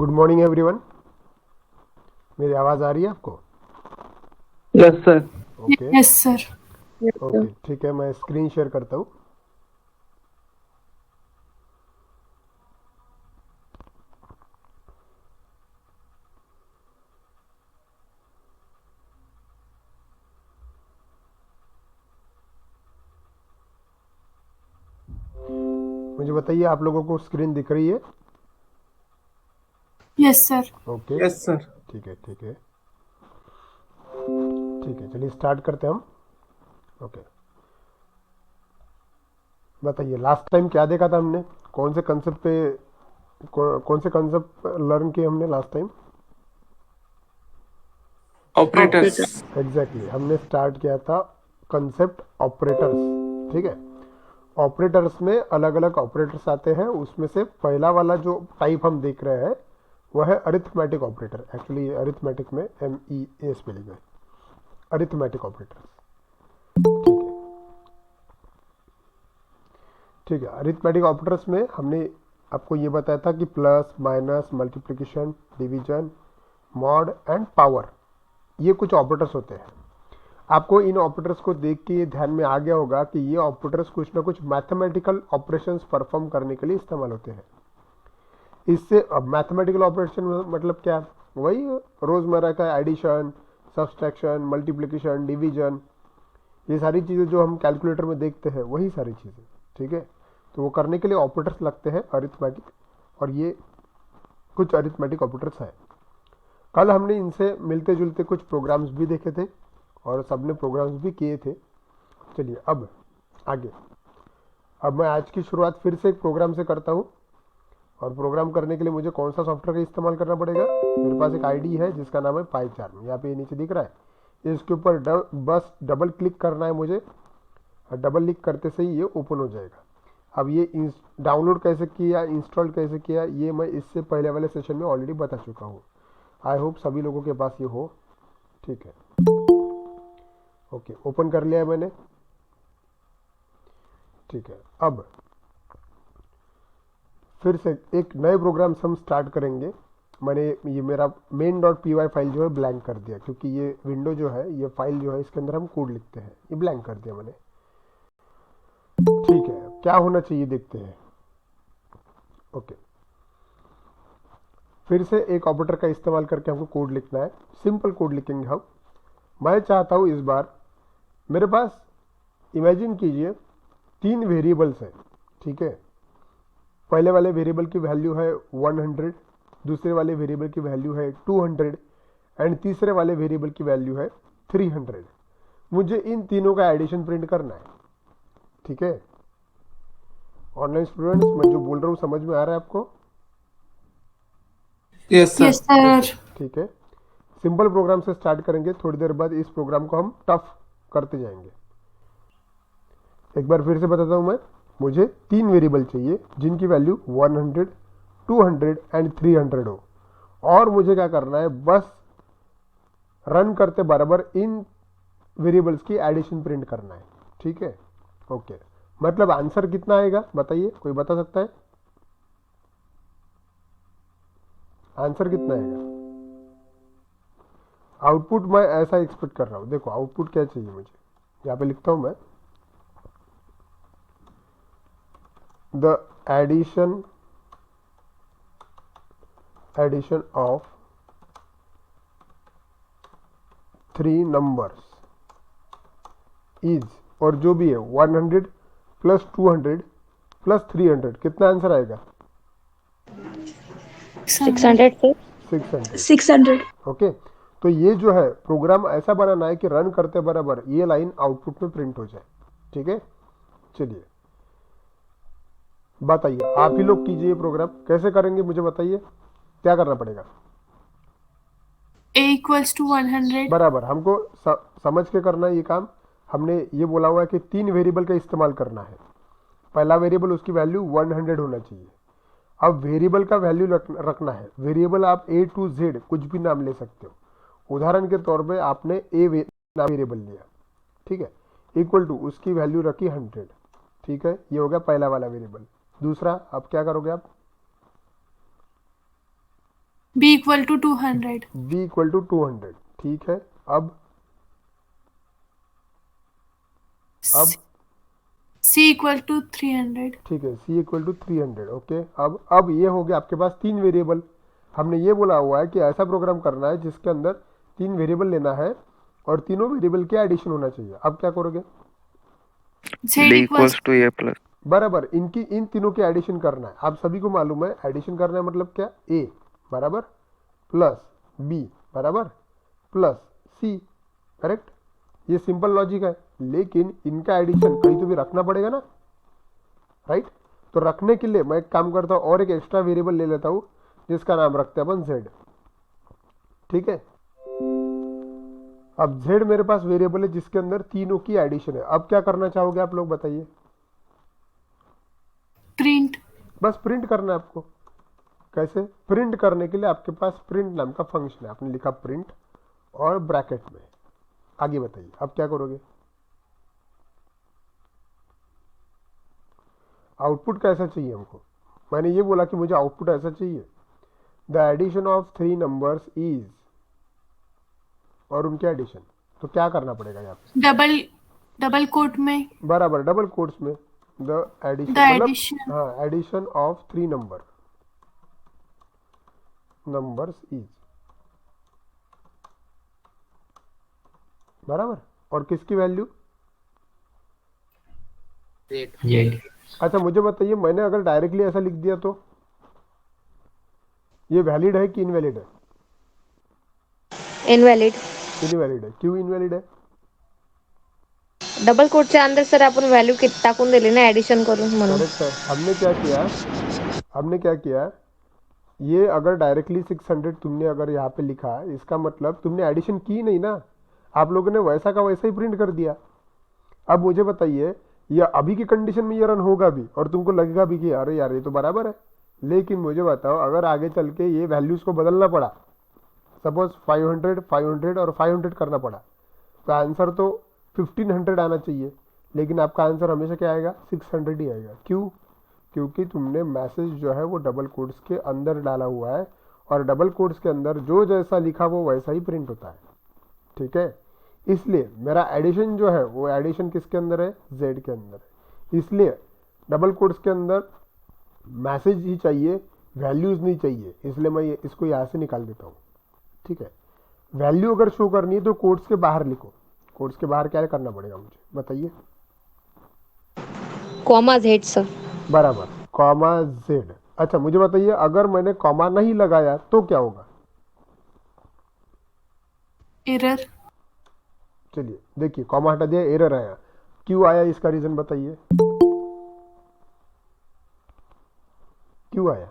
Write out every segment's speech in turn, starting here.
Good morning everyone. मेरी आवाज़ आ रही है आपको? Yes sir. Okay yes sir. Okay ठीक है, मैं स्क्रीन शेयर करता हूँ। मुझे बताइए, आप लोगों को स्क्रीन दिख रही है? Yes sir. Okay yes sir. ठीक है ठीक है ठीक है, चलिए स्टार्ट करते हैं हम। ओके, बताइए लास्ट टाइम क्या देखा था हमने? कौन से कंसेप्ट पे कौन से कंसेप्ट लर्न किए हमने लास्ट टाइम? ऑपरेटर्स। एग्जैक्टली, हमने स्टार्ट किया था कंसेप्ट ऑपरेटर्स। ठीक है, ऑपरेटर्स में अलग अलग ऑपरेटर्स आते हैं। उसमें से पहला वाला जो टाइप हम देख रहे हैं वह है अरिथमेटिक ऑपरेटर। एक्चुअली अरिथमेटिक में MEA स्पेलिंग है, अरिथमेटिक ऑपरेटर्स। ठीक है ठीक है, अरिथमेटिक ऑपरेटर्स में हमने आपको ये बताया था कि plus minus multiplication division mod and power, ये कुछ ऑपरेटर्स होते हैं। आपको इन ऑपरेटर्स को देख के ये ध्यान में आ गया होगा कि ये ऑपरेटर्स कुछ ना कुछ मैथमेटिकल ऑपरेशंस परफॉर्म करने के लिए इस्तेमाल होते हैं। इससे अब मैथमेटिकल ऑपरेशन मतलब क्या? वही रोजमर्रा का एडिशन, सब्सट्रैक्शन, मल्टीप्लिकेशन, डिवीजन, ये सारी चीज़ें जो हम कैलकुलेटर में देखते हैं वही सारी चीज़ें। ठीक है, तो वो करने के लिए ऑपरेटर्स लगते हैं अरिथमेटिक, और ये कुछ अरिथमेटिक ऑपरेटर्स हैं। कल हमने इनसे मिलते जुलते कुछ प्रोग्राम्स भी देखे थे और सबने प्रोग्राम्स भी किए थे। चलिए अब आगे। अब मैं आज की शुरुआत फिर से एक प्रोग्राम से करता हूँ, और प्रोग्राम करने के लिए मुझे कौन सा सॉफ्टवेयर का इस्तेमाल करना पड़ेगा? मेरे पास एक आईडी है जिसका नाम है पाईचार्म, यहाँ पे नीचे दिख रहा है। इसके ऊपर बस डबल क्लिक करना है मुझे, और डबल क्लिक करते से ही ये ओपन हो जाएगा। अब ये डाउनलोड कैसे किया, इंस्टॉल कैसे किया, ये मैं इससे पहले वाले सेशन में ऑलरेडी बता चुका हूँ। आई होप सभी लोगों के पास ये हो। ठीक है, ओके, ओपन कर लिया है मैंने। ठीक है, अब फिर से एक नए प्रोग्राम से हम स्टार्ट करेंगे। मैंने ये मेरा main.py फाइल जो है ब्लैंक कर दिया, क्योंकि ये विंडो जो है, ये फाइल जो है, इसके अंदर हम कोड लिखते हैं, ये ब्लैंक कर दिया मैंने। ठीक है, क्या होना चाहिए देखते हैं। ओके, फिर से एक ऑपरेटर का इस्तेमाल करके हमको कोड लिखना है। सिंपल कोड लिखेंगे हम। मैं चाहता हूँ इस बार मेरे पास, इमेजिन कीजिए, 3 वेरिएबल्स हैं। ठीक है, पहले वाले वेरिएबल की वैल्यू है 100, दूसरे वाले वेरिएबल की वैल्यू है 200, एंड तीसरे वाले वेरिएबल की वैल्यू है 300। मुझे इन तीनों का एडिशन प्रिंट करना है। ठीक है, ऑनलाइन स्टूडेंट्स, मैं जो बोल रहा हूँ समझ में आ रहा है आपको? Yes sir. Yes sir. ठीक है, सिंपल प्रोग्राम से स्टार्ट करेंगे, थोड़ी देर बाद इस प्रोग्राम को हम टफ करते जाएंगे। एक बार फिर से बताता हूँ मैं। मुझे 3 वेरिएबल चाहिए जिनकी वैल्यू 100, 200 एंड 300 हो, और मुझे क्या करना है, बस रन करते बराबर इन वेरिएबल्स की एडिशन प्रिंट करना है। ठीक है, ओके, मतलब आंसर कितना आएगा बताइए, कोई बता सकता है? आंसर कितना आएगा? आउटपुट मैं ऐसा एक्सपेक्ट कर रहा हूँ। देखो आउटपुट क्या चाहिए मुझे, यहाँ पे लिखता हूँ मैं, the addition addition of 3 numbers is, और जो भी है 100 प्लस 200 प्लस 300, कितना आंसर आएगा? 600 से 600। 600। ओके, तो ये जो है प्रोग्राम ऐसा बनाना है कि रन करते बराबर ये लाइन आउटपुट में प्रिंट हो जाए। ठीक है, चलिए बताइए, आप ही लोग कीजिए। प्रोग्राम कैसे करेंगे मुझे बताइए, क्या करना पड़ेगा? A equals to 100। बराबर, हमको समझ के करना है ये काम। हमने ये बोला हुआ है कि 3 वेरिएबल का इस्तेमाल करना है। पहला वेरिएबल, उसकी वैल्यू 100 होना चाहिए। अब वेरिएबल का वैल्यू रखना है। वेरिएबल आप A to Z कुछ भी नाम ले सकते हो। उदाहरण के तौर पे आपने नाम वेरिएबल लिया, ठीक है, इक्वल टू उसकी वैल्यू रखी 100। ठीक है, ये हो गया पहला वाला वेरिएबल। दूसरा, अब क्या करोगे आप? B equal to 200. b equal to 200, ठीक है। अब C equal to 300. ठीक है, c इक्वल टू 300, ओके। अब ये हो गया आपके पास 3 वेरिएबल। हमने ये बोला हुआ है कि ऐसा प्रोग्राम करना है जिसके अंदर 3 वेरिएबल लेना है और तीनों वेरिएबल के एडिशन होना चाहिए। अब क्या करोगे? Z D equals equals to A plus. बराबर, इन तीनों के एडिशन करना है। आप सभी को मालूम है एडिशन करना है मतलब क्या, a बराबर प्लस b बराबर प्लस c, करेक्ट। ये सिंपल लॉजिक है, लेकिन इनका एडिशन कहीं तो भी रखना पड़ेगा ना, राइट। तो रखने के लिए मैं एक काम करता हूँ और एक एक्स्ट्रा वेरिएबल ले लेता हूँ जिसका नाम रखते हैं अपन z, ठीक है। अब z मेरे पास वेरिएबल है जिसके अंदर तीनों की एडिशन है। अब क्या करना चाहोगे आप लोग बताइए? print. बस प्रिंट करना है आपको। कैसे प्रिंट करने के लिए आपके पास प्रिंट नाम का फंक्शन है, आपने लिखा प्रिंट और ब्रैकेट में। आगे बताइए अब क्या करोगे? आउटपुट कैसा चाहिए हमको? मैंने ये बोला कि मुझे आउटपुट ऐसा चाहिए, the addition of 3 numbers is, और उनके एडिशन। तो क्या करना पड़ेगा यहाँ पे? डबल कोट में बराबर, डबल कोट्स में द एडिशन, the मतलब addition. हाँ, एडिशन ऑफ 3 नंबर्स इज, बराबर। और किसकी वैल्यू? अच्छा मुझे बताइए, मैंने अगर डायरेक्टली ऐसा लिख दिया तो ये वैलिड है कि इनवैलिड है? इनव्हॅलिड. इनवैलिड है। क्यों इनवैलिड है? डबल कोटच्या अंदर सर आपण व्हॅल्यू टाकून दिली ना ऍडिशन करून म्हणून. करेक्ट है। हमने क्या किया, ये अगर डायरेक्टली 600 तुमने अगर यहाँ पे लिखा, इसका मतलब तुमने एडिशन की नहीं ना, आप लोगों ने वैसा का वैसा ही प्रिंट कर दिया। अब मुझे बताइए, ये अभी की कंडीशन में ये रन होगा भी और तुमको लगेगा भी कि अरे यार ये तो बराबर है, लेकिन मुझे बताओ अगर आगे चल के ये वैल्यूज को बदलना पड़ा, सपोज 500 500 और 500 करना पड़ा, तो आंसर तो 1500 आना चाहिए, लेकिन आपका आंसर हमेशा क्या आएगा? 600 ही आएगा। क्यों? क्योंकि तुमने मैसेज जो है वो डबल कोट्स के अंदर डाला हुआ है, और डबल कोट्स के अंदर जो जैसा लिखा वो वैसा ही प्रिंट होता है, ठीक है। इसलिए मेरा एडिशन जो है वो एडिशन किसके अंदर है? z के अंदर है। इसलिए डबल कोट्स के अंदर मैसेज ही चाहिए, वैल्यूज नहीं चाहिए, इसलिए मैं इसको यहाँ से निकाल देता हूँ, ठीक है। वैल्यू अगर शो करनी है तो कोट्स के बाहर लिखो। कोट्स के बाहर क्या करना पड़ेगा मुझे बताइए? Comma Z sir. बराबर, कॉमा z। अच्छा मुझे बताइए, अगर मैंने कॉमा नहीं लगाया तो क्या होगा? error. चलिए देखिए, कॉमा हटा दिया, एरर आया। क्यों आया इसका रीजन बताइए? क्यों आया?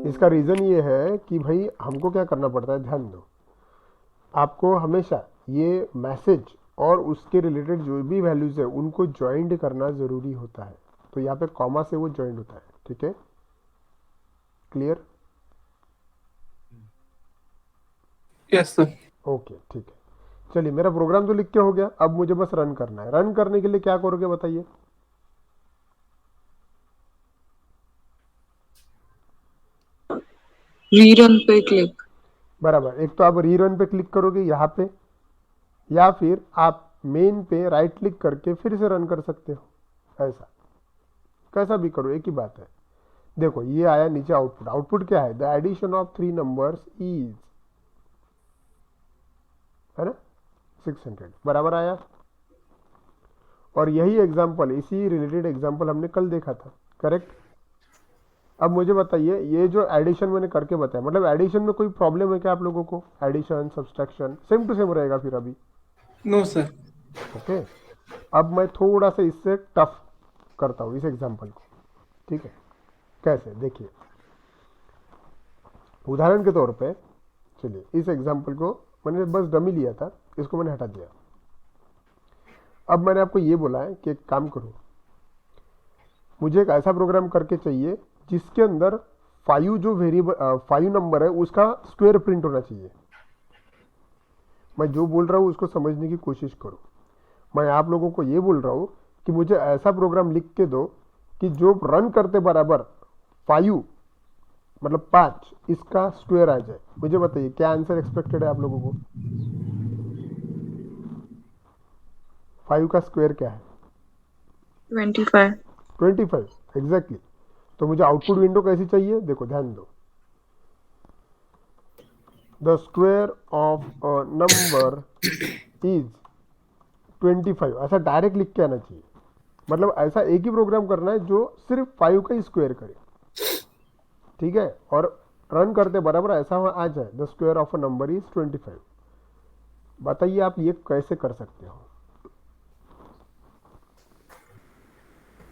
इसका रीजन ये है कि भाई हमको क्या करना पड़ता है, ध्यान दो, आपको हमेशा ये मैसेज और उसके रिलेटेड जो भी वैल्यूज है उनको ज्वाइंट करना जरूरी होता है। तो यहाँ पे कॉमा से वो ज्वाइंट होता है, ठीक है। क्लियर? Yes sir. ओके ठीक है। चलिए मेरा प्रोग्राम तो लिख के हो गया, अब मुझे बस रन करना है। रन करने के लिए क्या करोगे बताइए? Rerun पे क्लिक. बराबर, एक तो आप रीरन पे क्लिक करोगे यहाँ पे, या फिर आप मेन पे राइट क्लिक करके फिर से रन कर सकते हो। ऐसा कैसा भी करो, एक ही बात है। देखो ये आया नीचे आउटपुट। आउटपुट क्या है? The addition of 3 numbers is, है ना, 600, बराबर आया। और यही एग्जाम्पल, इसी रिलेटेड एग्जाम्पल हमने कल देखा था, करेक्ट। अब मुझे बताइए, ये जो एडिशन मैंने करके बताया, मतलब एडिशन में कोई प्रॉब्लम है क्या आप लोगों को? Addition subtraction same to same रहेगा फिर अभी? No sir. ओके। अब मैं थोड़ा सा इससे टफ करता हूँ इस एग्जाम्पल को, ठीक है। कैसे देखिए, उदाहरण के तौर पे चलिए इस एग्जाम्पल को मैंने बस डमी लिया था, इसको मैंने हटा दिया। अब मैंने आपको ये बोला है कि एक काम करो, मुझे एक ऐसा प्रोग्राम करके चाहिए जिसके अंदर 5 जो वेरिएबल 5 नंबर है उसका स्क्वायर प्रिंट होना चाहिए। मैं जो बोल रहा हूँ उसको समझने की कोशिश करो। मैं आप लोगों को ये बोल रहा हूँ कि मुझे ऐसा प्रोग्राम लिख के दो कि जो रन करते बराबर 5 मतलब 5 इसका स्क्वायर आ जाए, मुझे बताइए क्या आंसर एक्सपेक्टेड है आप लोगों को? 5 का स्क्वायर क्या है? 25. 25 एग्जैक्टली। तो मुझे आउटपुट विंडो कैसी चाहिए? देखो ध्यान दो, the square of a number is 25, ऐसा डायरेक्ट लिख के आना चाहिए। मतलब ऐसा एक ही प्रोग्राम करना है जो सिर्फ 5 का ही स्क्वायर करे, ठीक है, और रन करते बराबर ऐसा आ जाए the square of a number is 25। बताइए आप ये कैसे कर सकते हो?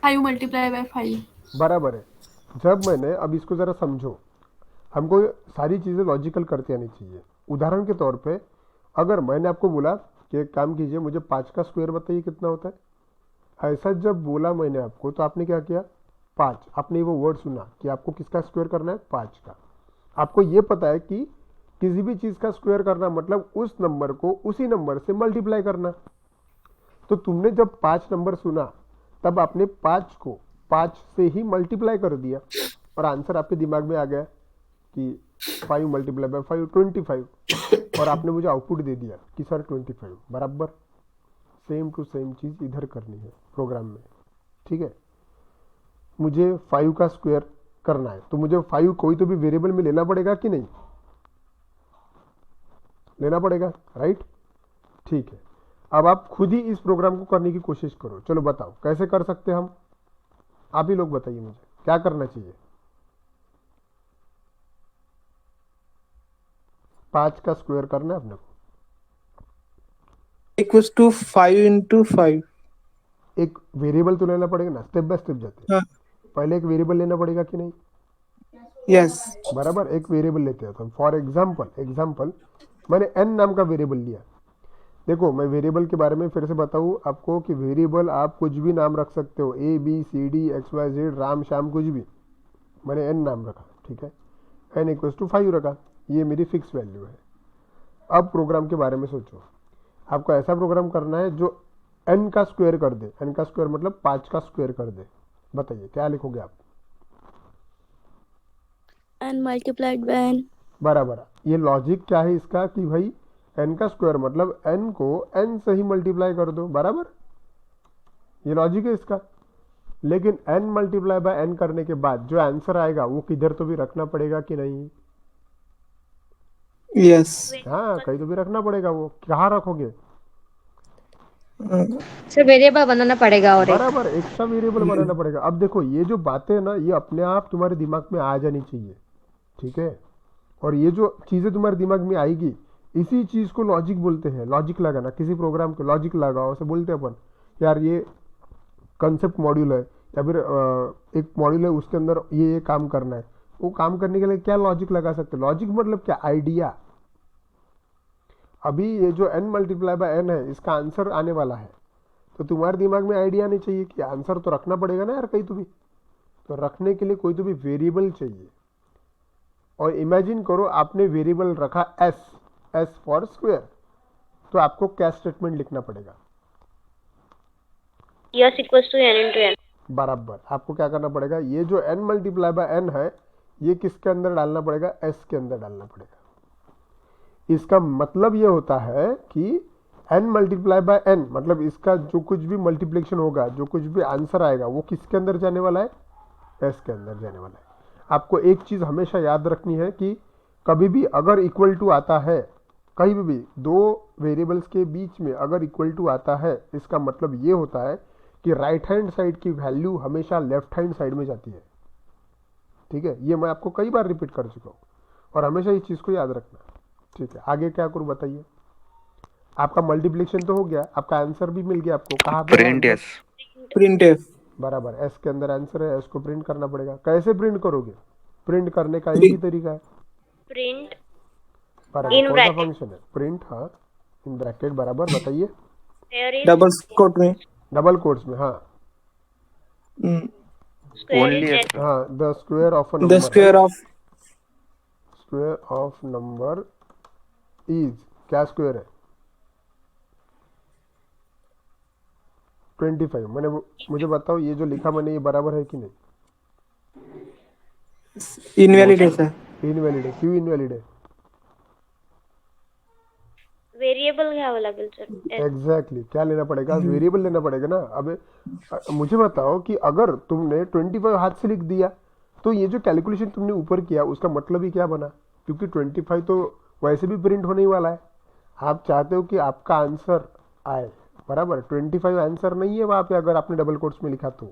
5 मल्टीप्लाई बाय 5। बराबर है। जब मैंने, अब इसको ज़रा समझो, हमको सारी चीज़ें लॉजिकल करती आनी चाहिए। उदाहरण के तौर पे अगर मैंने आपको बोला कि एक काम कीजिए, मुझे 5 का स्क्वायर बताइए कितना होता है, ऐसा जब बोला मैंने आपको तो आपने क्या किया? 5, आपने वो वर्ड सुना कि आपको किसका स्क्वायर करना है? 5 का। आपको ये पता है कि किसी भी चीज़ का स्क्वायर करना मतलब उस नंबर को उसी नंबर से मल्टीप्लाई करना। तो तुमने जब 5 नंबर सुना तब आपने 5 को 5 से ही मल्टीप्लाई कर दिया और आंसर आपके दिमाग में आ गया कि 5 मल्टीप्लाई बाय 5 25, और आपने मुझे आउटपुट दे दिया कि सर 25। बराबर सेम टू सेम चीज़ इधर करनी है प्रोग्राम में, ठीक है। मुझे 5 का स्क्वायर करना है तो मुझे 5 कोई तो भी वेरिएबल में लेना पड़ेगा कि नहीं? लेना पड़ेगा, राइट? ठीक है। अब आप खुद ही इस प्रोग्राम को करने की कोशिश करो। चलो बताओ कैसे कर सकते हैं हम? आप ही लोग बताइए मुझे क्या करना चाहिए। 5 का स्क्वायर करना है अपने को। Equals to 5 into 5. एक वेरिएबल तो लेना पड़ेगा ना, स्टेप बाय स्टेप जाते हैं। हाँ. पहले एक वेरिएबल लेना पड़ेगा कि नहीं? Yes. बराबर, एक वेरिएबल लेते हैं। तो फॉर एग्जाम्पल मैंने n नाम का वेरिएबल लिया। देखो मैं वेरिएबल के बारे में फिर से बताऊँ आपको कि वेरिएबल आप कुछ भी नाम रख सकते हो, A B C D X Y Z, Ram Shyam, कुछ भी। मैंने n नाम रखा, ठीक है, n इक्वल्स टू 5 रखा, ये मेरी फिक्स वैल्यू है। अब प्रोग्राम के बारे में सोचो, आपको ऐसा प्रोग्राम करना है जो n का स्क्वायर कर दे। n का स्क्वायर मतलब 5 का स्क्वायर कर दे। बताइए क्या लिखोगे आप? n multiplied by n. बराबर। ये लॉजिक क्या है इसका कि भाई n का स्क्वायर मतलब n को n से ही मल्टीप्लाई कर दो। बराबर, ये लॉजिक है इसका। लेकिन n मल्टीप्लाई बाय n करने के बाद जो आंसर आएगा वो किधर तो भी रखना पड़ेगा कि नहीं? Yes. हाँ, कहीं तो भी रखना पड़ेगा। वो कहाँ रखोगे? सर वेरिएबल बनाना पड़ेगा और एक। बराबर, एक्स्ट्रा वेरिएबल बनाना पड़ेगा। अब देखो ये जो बातें ना ये अपने आप तुम्हारे दिमाग में आ जानी चाहिए, ठीक है। और ये जो चीज़ें तुम्हारे दिमाग में आएगी इसी चीज़ को लॉजिक बोलते हैं। लॉजिक लगाना, किसी प्रोग्राम को लॉजिक लगाओ, ऐसे बोलते हैं अपन यार ये कंसेप्ट मॉड्यूल है या फिर एक मॉड्यूल है उसके अंदर ये काम करना है। वो काम करने के लिए क्या लॉजिक लगा सकते हैं? लॉजिक मतलब क्या? आइडिया। अभी ये जो n मल्टीप्लाई बाय n है इसका आंसर आने वाला है, तो तुम्हारे दिमाग में आइडिया नहीं चाहिए कि आंसर तो रखना पड़ेगा ना यार कहीं तो भी। तो रखने के लिए कोई तो भी वेरिएबल चाहिए। और इमेजिन करो आपने वेरिएबल रखा s फॉर स्क्वायर, तो आपको क्या स्टेटमेंट लिखना पड़ेगा? s equals to n into n. बराबर, आपको क्या करना पड़ेगा? ये जो n मल्टीप्लाई बाय n है ये किसके अंदर डालना पड़ेगा? s के अंदर डालना पड़ेगा। इसका मतलब ये होता है कि n मल्टीप्लाई बाय n मतलब इसका जो कुछ भी मल्टीप्लिकेशन होगा, जो कुछ भी आंसर आएगा वो किसके अंदर जाने वाला है? s के अंदर जाने वाला है। आपको एक चीज़ हमेशा याद रखनी है कि कभी भी अगर इक्वल टू आता है, कहीं भी दो वेरिएबल्स के बीच में अगर इक्वल टू आता है, इसका मतलब ये होता है कि राइट हैंड साइड की वैल्यू हमेशा लेफ्ट हैंड साइड में जाती है, ठीक है। ये मैं आपको कई बार रिपीट कर चुका हूँ और हमेशा इस चीज़ को याद रखना, ठीक है। आगे क्या करूँ बताइए? आपका मल्टीप्लिकेशन तो हो गया, आपका आंसर भी मिल गया आपको। कहाँ पे? Print yes Printf. बराबर, एस के अंदर आंसर है, एस को प्रिंट करना पड़ेगा। कैसे प्रिंट करोगे? प्रिंट करने का एक ही तरीका है, Print बराबर। In कौन सा bracket. फंक्शन है? प्रिंट, हाँ, इन ब्रैकेट। बराबर, बताइए। there is Double quote में. डबल कोट्स में, हाँ। Mm. square Only is a x. हाँ, the square of a The number, square of square of number is, क्या स्क्वायर है? 25। मुझे बताओ ये जो लिखा मैंने ये बराबर है कि नहीं? इनवैलिड है सर। इनवैलिड है, क्यों इनवैलिड है? व्हेरिएबल घ्यावं लागेल सर. एग्जैक्टली क्या लेना पड़ेगा? वेरिएबल लेना पड़ेगा ना। अब मुझे बताओ कि अगर तुमने 25 हाथ से लिख दिया तो ये जो कैलकुलेशन तुमने ऊपर किया उसका मतलब ही क्या बना? क्योंकि 25 तो वैसे भी प्रिंट होने ही वाला है। आप चाहते हो कि आपका आंसर आए, बराबर। 25 आंसर नहीं है वहां पे, अगर आपने डबल कोट्स में लिखा तो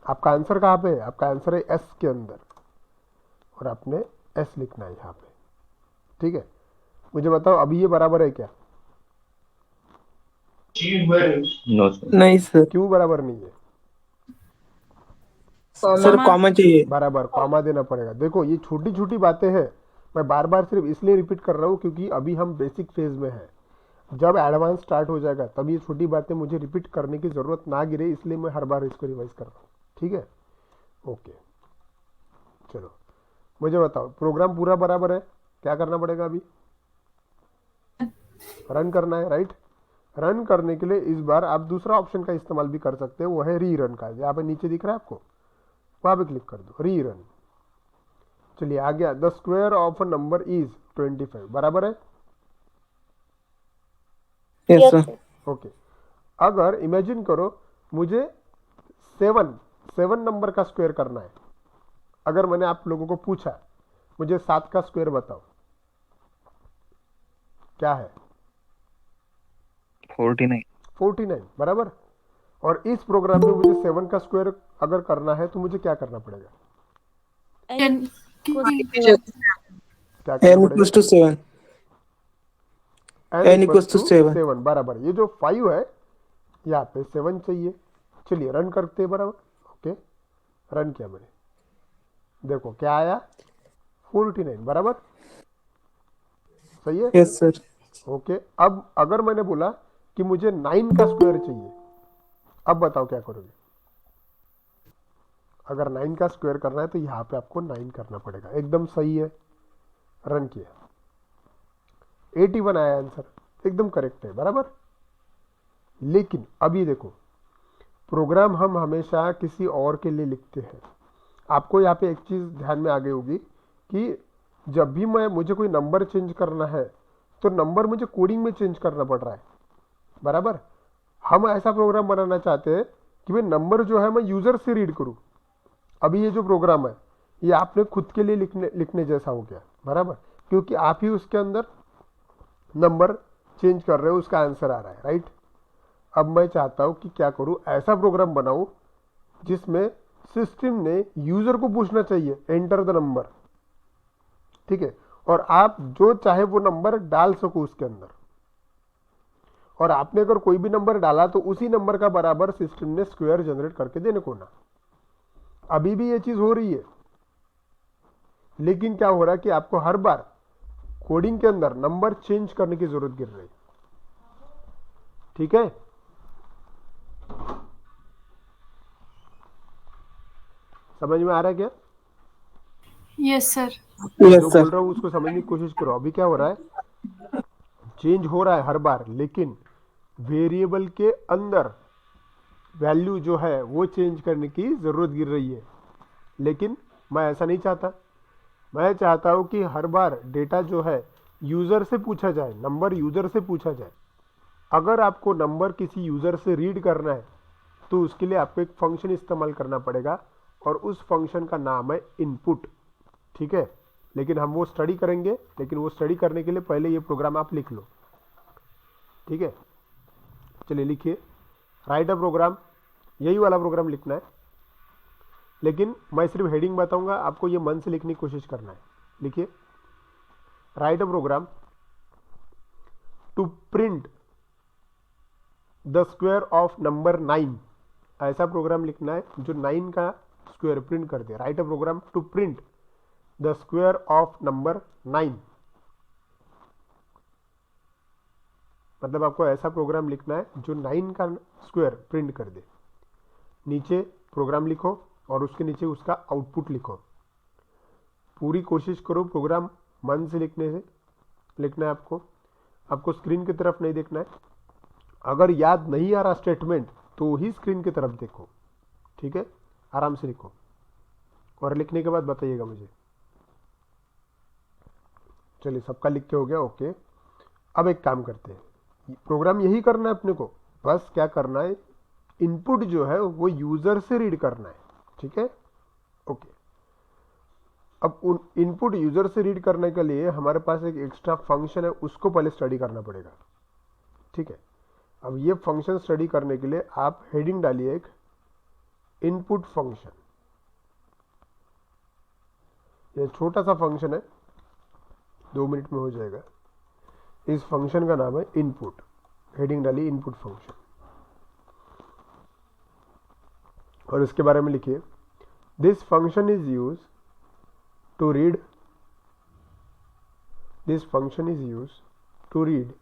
आपका आंसर कहाँ पे है? आपका आंसर है एस के अंदर, और आपने एस लिखना है यहाँ पे। ठीक है, मुझे बताओ अभी ये बराबर है क्या? No sir. नहीं सर, क्यों बराबर नहीं है? सर कॉमा चाहिए। बराबर कॉमा देना पड़ेगा। देखो ये छोटी छोटी बातें हैं, मैं बार बार सिर्फ इसलिए रिपीट कर रहा हूँ क्योंकि अभी हम बेसिक फेज में हैं। जब एडवांस स्टार्ट हो जाएगा तब ये छोटी बातें मुझे रिपीट करने की जरूरत ना गिरे, इसलिए मैं हर बार इसको रिवाइज कर रहा हूँ। ठीक है, ओके। चलो मुझे बताओ, प्रोग्राम पूरा बराबर है, क्या करना पड़ेगा? अभी रन करना है, राइट। रन करने के लिए इस बार आप दूसरा ऑप्शन का इस्तेमाल भी कर सकते हो, वो है री रन का। यहाँ पे नीचे दिख रहा है आपको, वहां पे क्लिक कर दो, री रन। चलिए आ गया, the square of a number is 25, बराबर है। Yes Yes, sir. sir. Okay, अगर इमेजिन करो मुझे 7 नंबर का स्क्वायर करना है। अगर मैंने आप लोगों को पूछा मुझे 7 का स्क्वायर बताओ, क्या है? 49। 49, बराबर। और इस प्रोग्राम में मुझे 7 का स्क्वायर अगर करना है तो मुझे क्या करना पड़ेगा? N क्या करना n पड़ेगा? equals to 7। n n equals equals to to 7। 7, बराबर। ये जो 5 है यहाँ पे 7 चाहिए। चलिए रन करते हैं, बराबर। ओके, रन किया मैंने, देखो क्या आया, 49, बराबर। सही है, यस सर। ओके। अब अगर मैंने बोला कि मुझे 9 का स्क्वायर चाहिए, अब बताओ क्या करोगे? अगर 9 का स्क्वायर करना है तो यहाँ पे आपको 9 करना पड़ेगा। एकदम सही है, रन किया, 81 आया आंसर, एकदम करेक्ट है, बराबर। लेकिन अभी देखो, प्रोग्राम हम हमेशा किसी और के लिए लिखते हैं। आपको यहाँ पे एक चीज़ ध्यान में आ गई होगी कि जब भी मुझे कोई नंबर चेंज करना है तो नंबर मुझे कोडिंग में चेंज करना पड़ रहा है, बराबर। हम ऐसा प्रोग्राम बनाना चाहते हैं कि भाई नंबर जो है मैं यूज़र से रीड करूँ। अभी ये जो प्रोग्राम है ये आपने खुद के लिए लिखने जैसा हो गया, बराबर, क्योंकि आप ही उसके अंदर नंबर चेंज कर रहे हो, उसका आंसर आ रहा है, राइट। अब मैं चाहता हूं कि क्या करूं, ऐसा प्रोग्राम बनाऊं जिसमें सिस्टम ने यूजर को पूछना चाहिए एंटर द नंबर, ठीक है, और आप जो चाहे वो नंबर डाल सको उसके अंदर। और आपने अगर कोई भी नंबर डाला तो उसी नंबर का बराबर सिस्टम ने स्क्वायर जनरेट करके देने को ना। अभी भी ये चीज हो रही है, लेकिन क्या हो रहा है कि आपको हर बार कोडिंग के अंदर नंबर चेंज करने की जरूरत गिर रही। ठीक है, समझ में आ रहा है क्या? Yes sir. जो यस बोल सर। रहा हूं उसको समझने की कोशिश करो। अभी क्या हो रहा है, चेंज हो रहा है हर बार, लेकिन वेरिएबल के अंदर वैल्यू जो है वो चेंज करने की जरूरत गिर रही है। लेकिन मैं ऐसा नहीं चाहता, मैं चाहता हूं कि हर बार डेटा जो है यूजर से पूछा जाए, नंबर यूजर से पूछा जाए। अगर आपको नंबर किसी यूजर से रीड करना है तो उसके लिए आपको एक फंक्शन इस्तेमाल करना पड़ेगा, और उस फंक्शन का नाम है इनपुट। ठीक है, लेकिन हम वो स्टडी करेंगे, लेकिन वो स्टडी करने के लिए पहले ये प्रोग्राम आप लिख लो। ठीक है, चलिए लिखिए, राइट अ प्रोग्राम, यही वाला प्रोग्राम लिखना है, लेकिन मैं सिर्फ हेडिंग बताऊंगा, आपको ये मन से लिखने की कोशिश करना है। लिखिए, write a program to print the square of number 9। ऐसा प्रोग्राम लिखना है जो 9 का स्क्वायर प्रिंट कर दे। Write a program to print the square of number 9, मतलब आपको ऐसा प्रोग्राम लिखना है जो 9 का स्क्वायर प्रिंट कर दे। नीचे प्रोग्राम लिखो और उसके नीचे उसका आउटपुट लिखो। पूरी कोशिश करो प्रोग्राम मन से लिखना है आपको स्क्रीन की तरफ नहीं देखना है। अगर याद नहीं आ रहा स्टेटमेंट तो ही स्क्रीन की तरफ देखो। ठीक है, आराम से लिखो। और लिखने के बाद बताइएगा मुझे। चलिए सबका लिख के हो गया, ओके। अब एक काम करते हैं, प्रोग्राम यही करना है अपने को, बस क्या करना है, इनपुट जो है वो यूजर से रीड करना है, ठीक है, ओके। अब उन इनपुट यूजर से रीड करने के लिए हमारे पास एक एक्स्ट्रा फंक्शन है, उसको पहले स्टडी करना पड़ेगा, ठीक है। अब ये फंक्शन स्टडी करने के लिए आप हेडिंग डालिए एक इनपुट फंक्शन। ये छोटा सा फंक्शन है, 2 मिनट में हो जाएगा। इस फंक्शन का नाम है इनपुट। हेडिंग डालिए इनपुट फंक्शन और इसके बारे में लिखिए, this function is use to read, this function is use to read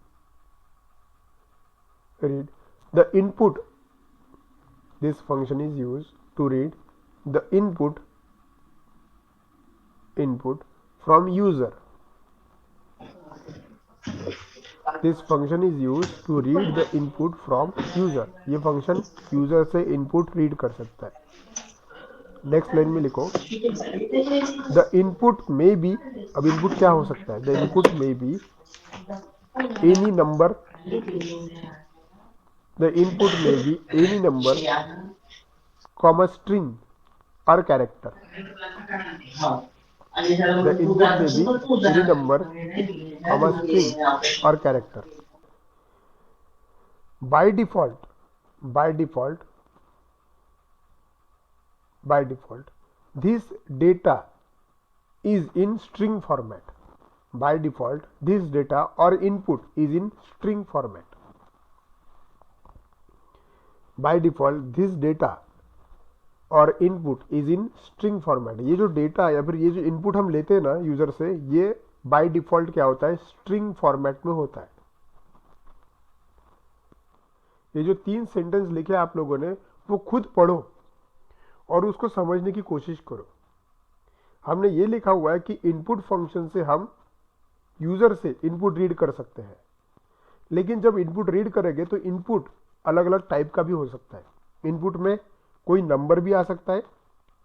the input, this function is used to read the input from user, this function is used to read the input from user। ये function user से input read कर सकता है। Next line में लिखो, the input में B, अब input क्या हो सकता है, द इनपुट में be any number, the input may be any number, comma string or character, the input may be any number, comma string or character। by default this data is in string format, by default this data or input is in string format, by default this data or input is in string format. ये जो data या फिर ये जो input हम लेते हैं ना यूजर से, ये बाय डिफॉल्ट क्या होता है, स्ट्रिंग फॉर्मेट में होता है। ये जो 3 सेंटेंस लिखे आप लोगों ने वो खुद पढ़ो और उसको समझने की कोशिश करो। हमने ये लिखा हुआ है कि इनपुट फंक्शन से हम यूजर से इनपुट रीड कर सकते हैं, लेकिन जब इनपुट रीड करेंगे तो इनपुट अलग अलग टाइप का भी हो सकता है। इनपुट में कोई नंबर भी आ सकता है,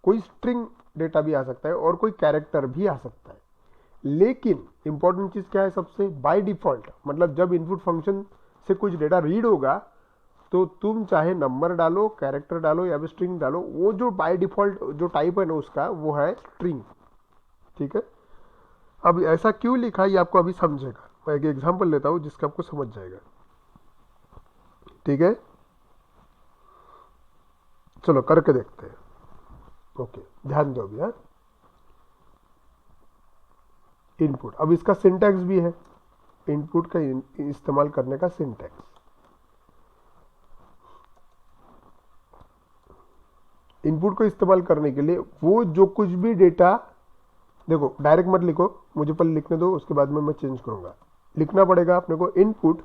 कोई स्ट्रिंग डेटा भी आ सकता है और कोई कैरेक्टर भी आ सकता है। लेकिन इंपॉर्टेंट चीज क्या है, सबसे बाय डिफॉल्ट, मतलब जब इनपुट फंक्शन से कुछ डेटा रीड होगा तो तुम चाहे नंबर डालो, कैरेक्टर डालो या फिर स्ट्रिंग डालो, वो जो बाय डिफॉल्ट जो टाइप है ना उसका, वो है स्ट्रिंग, ठीक है। अब ऐसा क्यों लिखा ये आपको अभी समझेगा। मैं एक एग्जांपल लेता हूं जिसका आपको समझ जाएगा, ठीक है। चलो करके देखते हैं, ओके, ध्यान दो अभी। हाँ, इनपुट, अब इसका सिंटैक्स भी है, इनपुट का इस्तेमाल करने का सिंटैक्स। इनपुट को इस्तेमाल करने के लिए वो जो कुछ भी डेटा, देखो डायरेक्ट मत लिखो, मुझे पहले लिखने दो, उसके बाद में मैं चेंज करूंगा। लिखना पड़ेगा अपने को इनपुट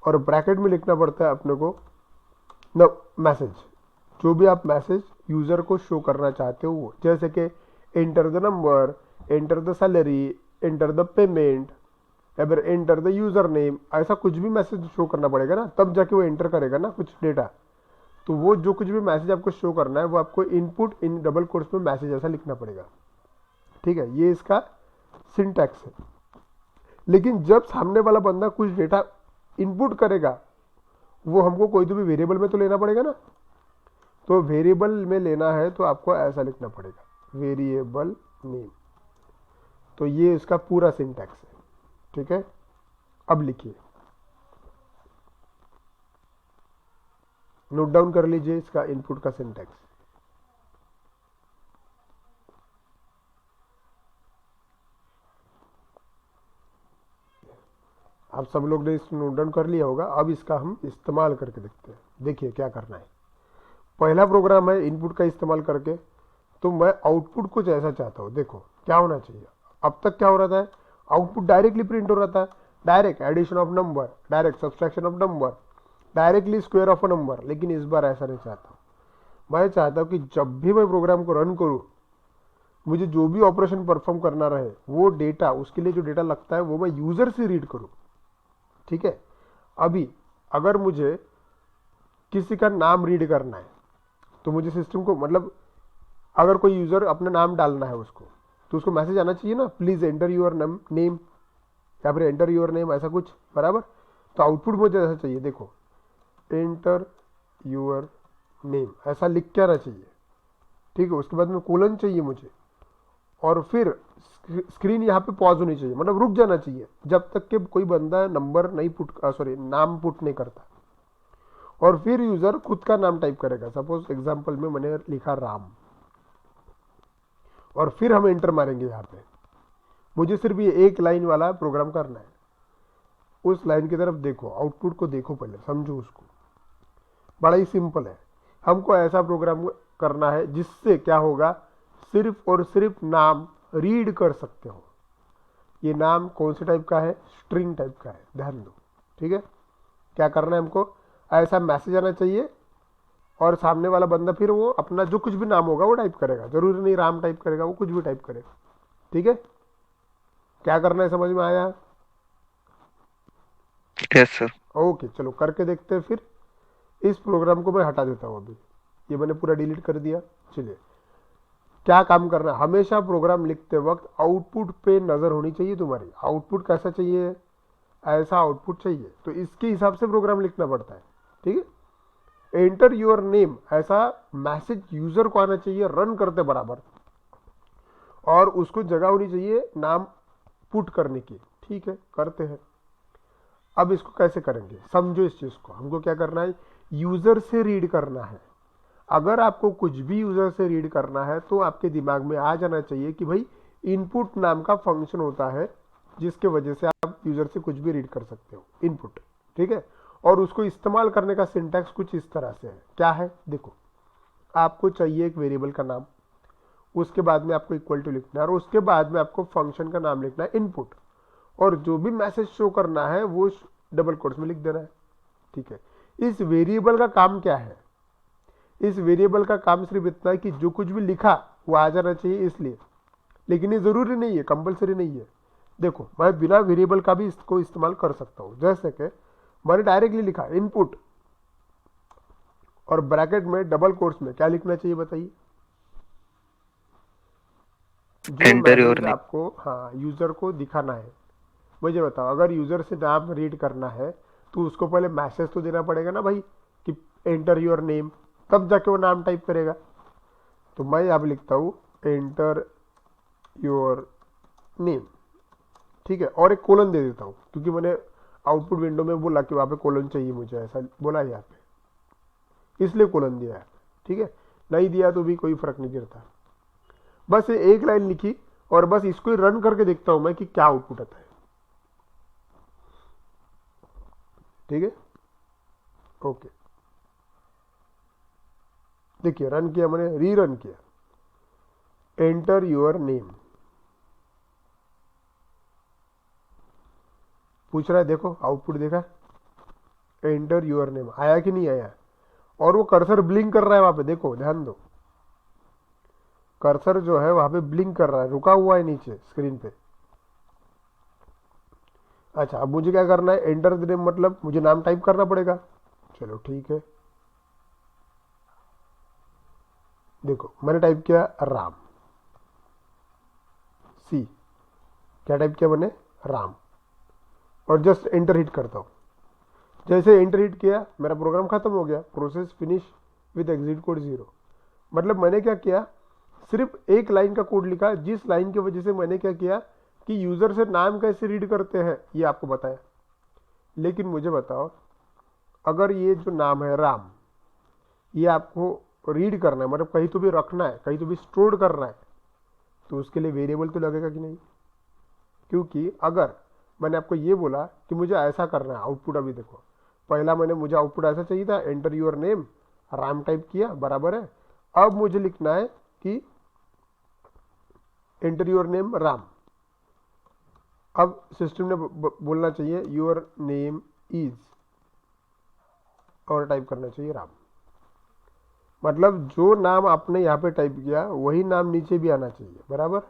और ब्रैकेट में लिखना पड़ता है अपने को न मैसेज, जो भी आप मैसेज यूजर को शो करना चाहते हो वो, जैसे कि enter the number, enter the salary, enter the payment या फिर एंटर द यूजर नेम, ऐसा कुछ भी मैसेज शो करना पड़ेगा ना, तब जाके वो एंटर करेगा ना कुछ डेटा। तो वो जो कुछ भी मैसेज आपको शो करना है वो आपको इनपुट इन डबल कोट्स में मैसेज ऐसा लिखना पड़ेगा, ठीक है। ये इसका सिंटैक्स है। लेकिन जब सामने वाला बंदा कुछ डेटा इनपुट करेगा, वो हमको कोई तो भी वेरिएबल में तो लेना पड़ेगा ना, तो वेरिएबल में लेना है तो आपको ऐसा लिखना पड़ेगा, वेरिएबल नेम। तो ये इसका पूरा सिंटैक्स है, ठीक है। अब लिखिए, नोट डाउन कर लीजिए इसका इनपुट का सिंटैक्स। आप सब लोग ने इसको नोट डाउन कर लिया होगा। अब इसका हम इस्तेमाल करके देखते हैं। देखिए क्या करना है। पहला प्रोग्राम है इनपुट का इस्तेमाल करके, तो मैं आउटपुट कुछ ऐसा चाहता हूँ। देखो क्या होना चाहिए, अब तक क्या हो रहा था, आउटपुट डायरेक्टली प्रिंट हो रहा था, direct addition of number, direct subtraction of number, directly square of a number. लेकिन इस बार ऐसा नहीं चाहता हूँ। मैं चाहता हूँ कि जब भी मैं प्रोग्राम को रन करूँ, मुझे जो भी ऑपरेशन परफॉर्म करना रहे वो डेटा, उसके लिए जो डेटा लगता है वो मैं यूजर से रीड करूँ, ठीक है। अभी अगर मुझे किसी का नाम रीड करना है तो मुझे सिस्टम को, मतलब अगर कोई यूज़र अपना नाम डालना है उसको, तो उसको मैसेज आना चाहिए ना, प्लीज़ एंटर योर नेम, या फिर एंटर योर नेम, ऐसा कुछ, बराबर। तो आउटपुट मुझे ऐसा चाहिए, देखो एंटर योर नेम ऐसा लिख के आना चाहिए, ठीक है। उसके बाद में कोलन चाहिए मुझे, और फिर स्क्रीन यहाँ पे पॉज होनी चाहिए, मतलब रुक जाना चाहिए जब तक कि कोई बंदा नंबर नहीं नाम पुट नहीं करता। और फिर यूज़र खुद का नाम टाइप करेगा, सपोज एग्जांपल में मैंने लिखा राम, और फिर हम एंटर मारेंगे। यहाँ पे मुझे सिर्फ ये एक लाइन वाला प्रोग्राम करना है। उस लाइन की तरफ देखो, आउटपुट को देखो, पहले समझो उसको, बड़ा ही सिंपल है। हमको ऐसा प्रोग्राम करना है जिससे क्या होगा, सिर्फ और सिर्फ नाम रीड कर सकते हो। ये नाम कौन से टाइप का है, स्ट्रिंग टाइप का है, ध्यान दो, ठीक है। क्या करना है हमको, ऐसा मैसेज आना चाहिए, और सामने वाला बंदा फिर वो अपना जो कुछ भी नाम होगा वो टाइप करेगा, जरूरी नहीं राम टाइप करेगा, वो कुछ भी टाइप करेगा, ठीक है। क्या करना है, समझ में आया? Yes sir. ओके, चलो करके देखते हैं। फिर इस प्रोग्राम को मैं हटा देता हूँ, अभी ये मैंने पूरा डिलीट कर दिया। चलिए, क्या काम करना है, हमेशा प्रोग्राम लिखते वक्त आउटपुट पे नज़र होनी चाहिए तुम्हारी। आउटपुट कैसा चाहिए, ऐसा आउटपुट चाहिए, तो इसके हिसाब से प्रोग्राम लिखना पड़ता है, ठीक है। एंटर योर नेम ऐसा मैसेज यूजर को आना चाहिए रन करते बराबर, और उसको जगह होनी चाहिए नाम पुट करने की, ठीक है, करते हैं। अब इसको कैसे करेंगे, समझो इस चीज को। हमको क्या करना है, यूजर से रीड करना है। अगर आपको कुछ भी यूजर से रीड करना है तो आपके दिमाग में आ जाना चाहिए कि भाई इनपुट नाम का फंक्शन होता है, जिसके वजह से आप यूजर से कुछ भी रीड कर सकते हो, इनपुट, ठीक है। और उसको इस्तेमाल करने का सिंटैक्स कुछ इस तरह से है। क्या है, देखो, आपको चाहिए एक वेरिएबल का नाम, उसके बाद में आपको इक्वल टू लिखना है, और उसके बाद में आपको फंक्शन का नाम लिखना है इनपुट, और जो भी मैसेज शो करना है वो डबल कोट्स में लिख देना है, ठीक है। इस वेरिएबल का काम क्या है, इस वेरिएबल का काम सिर्फ इतना है कि जो कुछ भी लिखा वो आ जाना चाहिए, इसलिए। लेकिन ये जरूरी नहीं है, कंपलसरी नहीं है। देखो, मैं बिना वेरिएबल का भी इसको इस्तेमाल कर सकता हूं, जैसे कि मैंने डायरेक्टली लिखा इनपुट, और ब्रैकेट में डबल कोट्स में क्या लिखना चाहिए बताइए, जो मैसेज आपको, हाँ, यूजर को दिखाना है। मुझे बताओ, अगर यूजर से नाम रीड करना है तो उसको पहले मैसेज तो देना पड़ेगा ना भाई, कि एंटर योर नेम, तब जाके वो नाम टाइप करेगा। तो मैं अब लिखता हूँ एंटर योर नेम, ठीक है, और एक कोलन दे देता हूँ, क्योंकि मैंने आउटपुट विंडो में बोला कि वहाँ पे कोलन चाहिए मुझे, ऐसा बोला यहाँ पे, इसलिए कोलन दिया है, ठीक है। नहीं दिया तो भी कोई फर्क नहीं गिरता। बस ये एक लाइन लिखी, और बस इसको रन करके देखता हूं मैं कि क्या आउटपुट आता है, ठीक है। ओके, देखिए, रन किया मैंने, रीरन किया, एंटर योर नेम पूछ रहा है, देखो आउटपुट देखा, एंटर योर नेम आया कि नहीं आया, और वो कर्सर ब्लिंक कर रहा है वहां पे, देखो ध्यान दो, कर्सर जो है वहां पे ब्लिंक कर रहा है, रुका हुआ है नीचे स्क्रीन पे। अच्छा, अब मुझे क्या करना है, एंटर द नेम मतलब मुझे नाम टाइप करना पड़ेगा। चलो ठीक है, देखो मैंने टाइप किया राम, सी, क्या टाइप किया मैंने, राम, और जस्ट एंटर हिट करता हूं। जैसे एंटर हिट किया मेरा प्रोग्राम खत्म हो गया, process finish with exit code 0। मतलब मैंने क्या किया, सिर्फ एक लाइन का कोड लिखा, जिस लाइन की वजह से मैंने क्या किया कि यूजर से नाम कैसे रीड करते हैं ये आपको बताया। लेकिन मुझे बताओ, अगर ये जो नाम है राम, ये आपको रीड करना है, मतलब कहीं तो भी रखना है, कहीं तो भी स्टोर करना है, तो उसके लिए वेरिएबल तो लगेगा कि नहीं। क्योंकि अगर मैंने आपको ये बोला कि मुझे ऐसा करना है, आउटपुट अभी देखो, पहला मुझे आउटपुट ऐसा चाहिए था, enter your name, Ram type किया, बराबर है। अब मुझे लिखना है कि एंटर योर नेम राम। अब सिस्टम ने बोलना चाहिए योर नेम इज, और टाइप करना चाहिए राम। मतलब जो नाम आपने यहाँ पे टाइप किया वही नाम नीचे भी आना चाहिए, बराबर।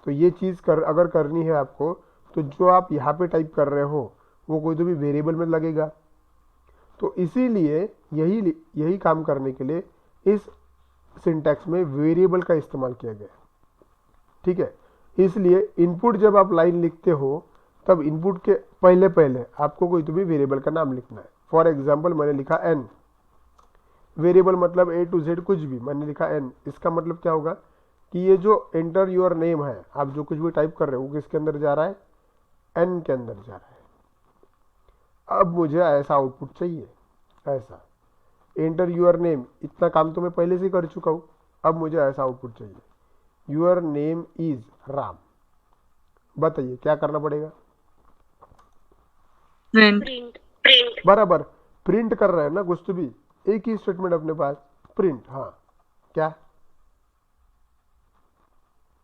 तो ये चीज़ अगर करनी है आपको, तो जो आप यहाँ पे टाइप कर रहे हो वो कोई तो भी वेरिएबल में लगेगा। तो इसीलिए यही काम करने के लिए इस सिंटैक्स में वेरिएबल का इस्तेमाल किया गया है, ठीक है। इसलिए इनपुट जब आप लाइन लिखते हो तब इनपुट के पहले पहले आपको कोई तो भी वेरिएबल का नाम लिखना है। फॉर एग्जाम्पल मैंने लिखा एन, वेरिएबल मतलब ए टू जेड कुछ भी, मैंने लिखा एन। इसका मतलब क्या होगा कि ये जो एंटर योर नेम है, आप जो कुछ भी टाइप कर रहे हो वो किसके अंदर जा रहा है, एन के अंदर जा रहा है। अब मुझे ऐसा आउटपुट चाहिए, ऐसा एंटर योर नेम, इतना काम तो मैं पहले से ही कर चुका हूँ। अब मुझे ऐसा आउटपुट चाहिए, योर नेम इज राम। बताइए क्या करना पड़ेगा, Print. प्रिंट बराबर प्रिंट कर रहे हैं ना कुछ तो भी, एक ही स्टेटमेंट अपने पास, प्रिंट। हाँ क्या,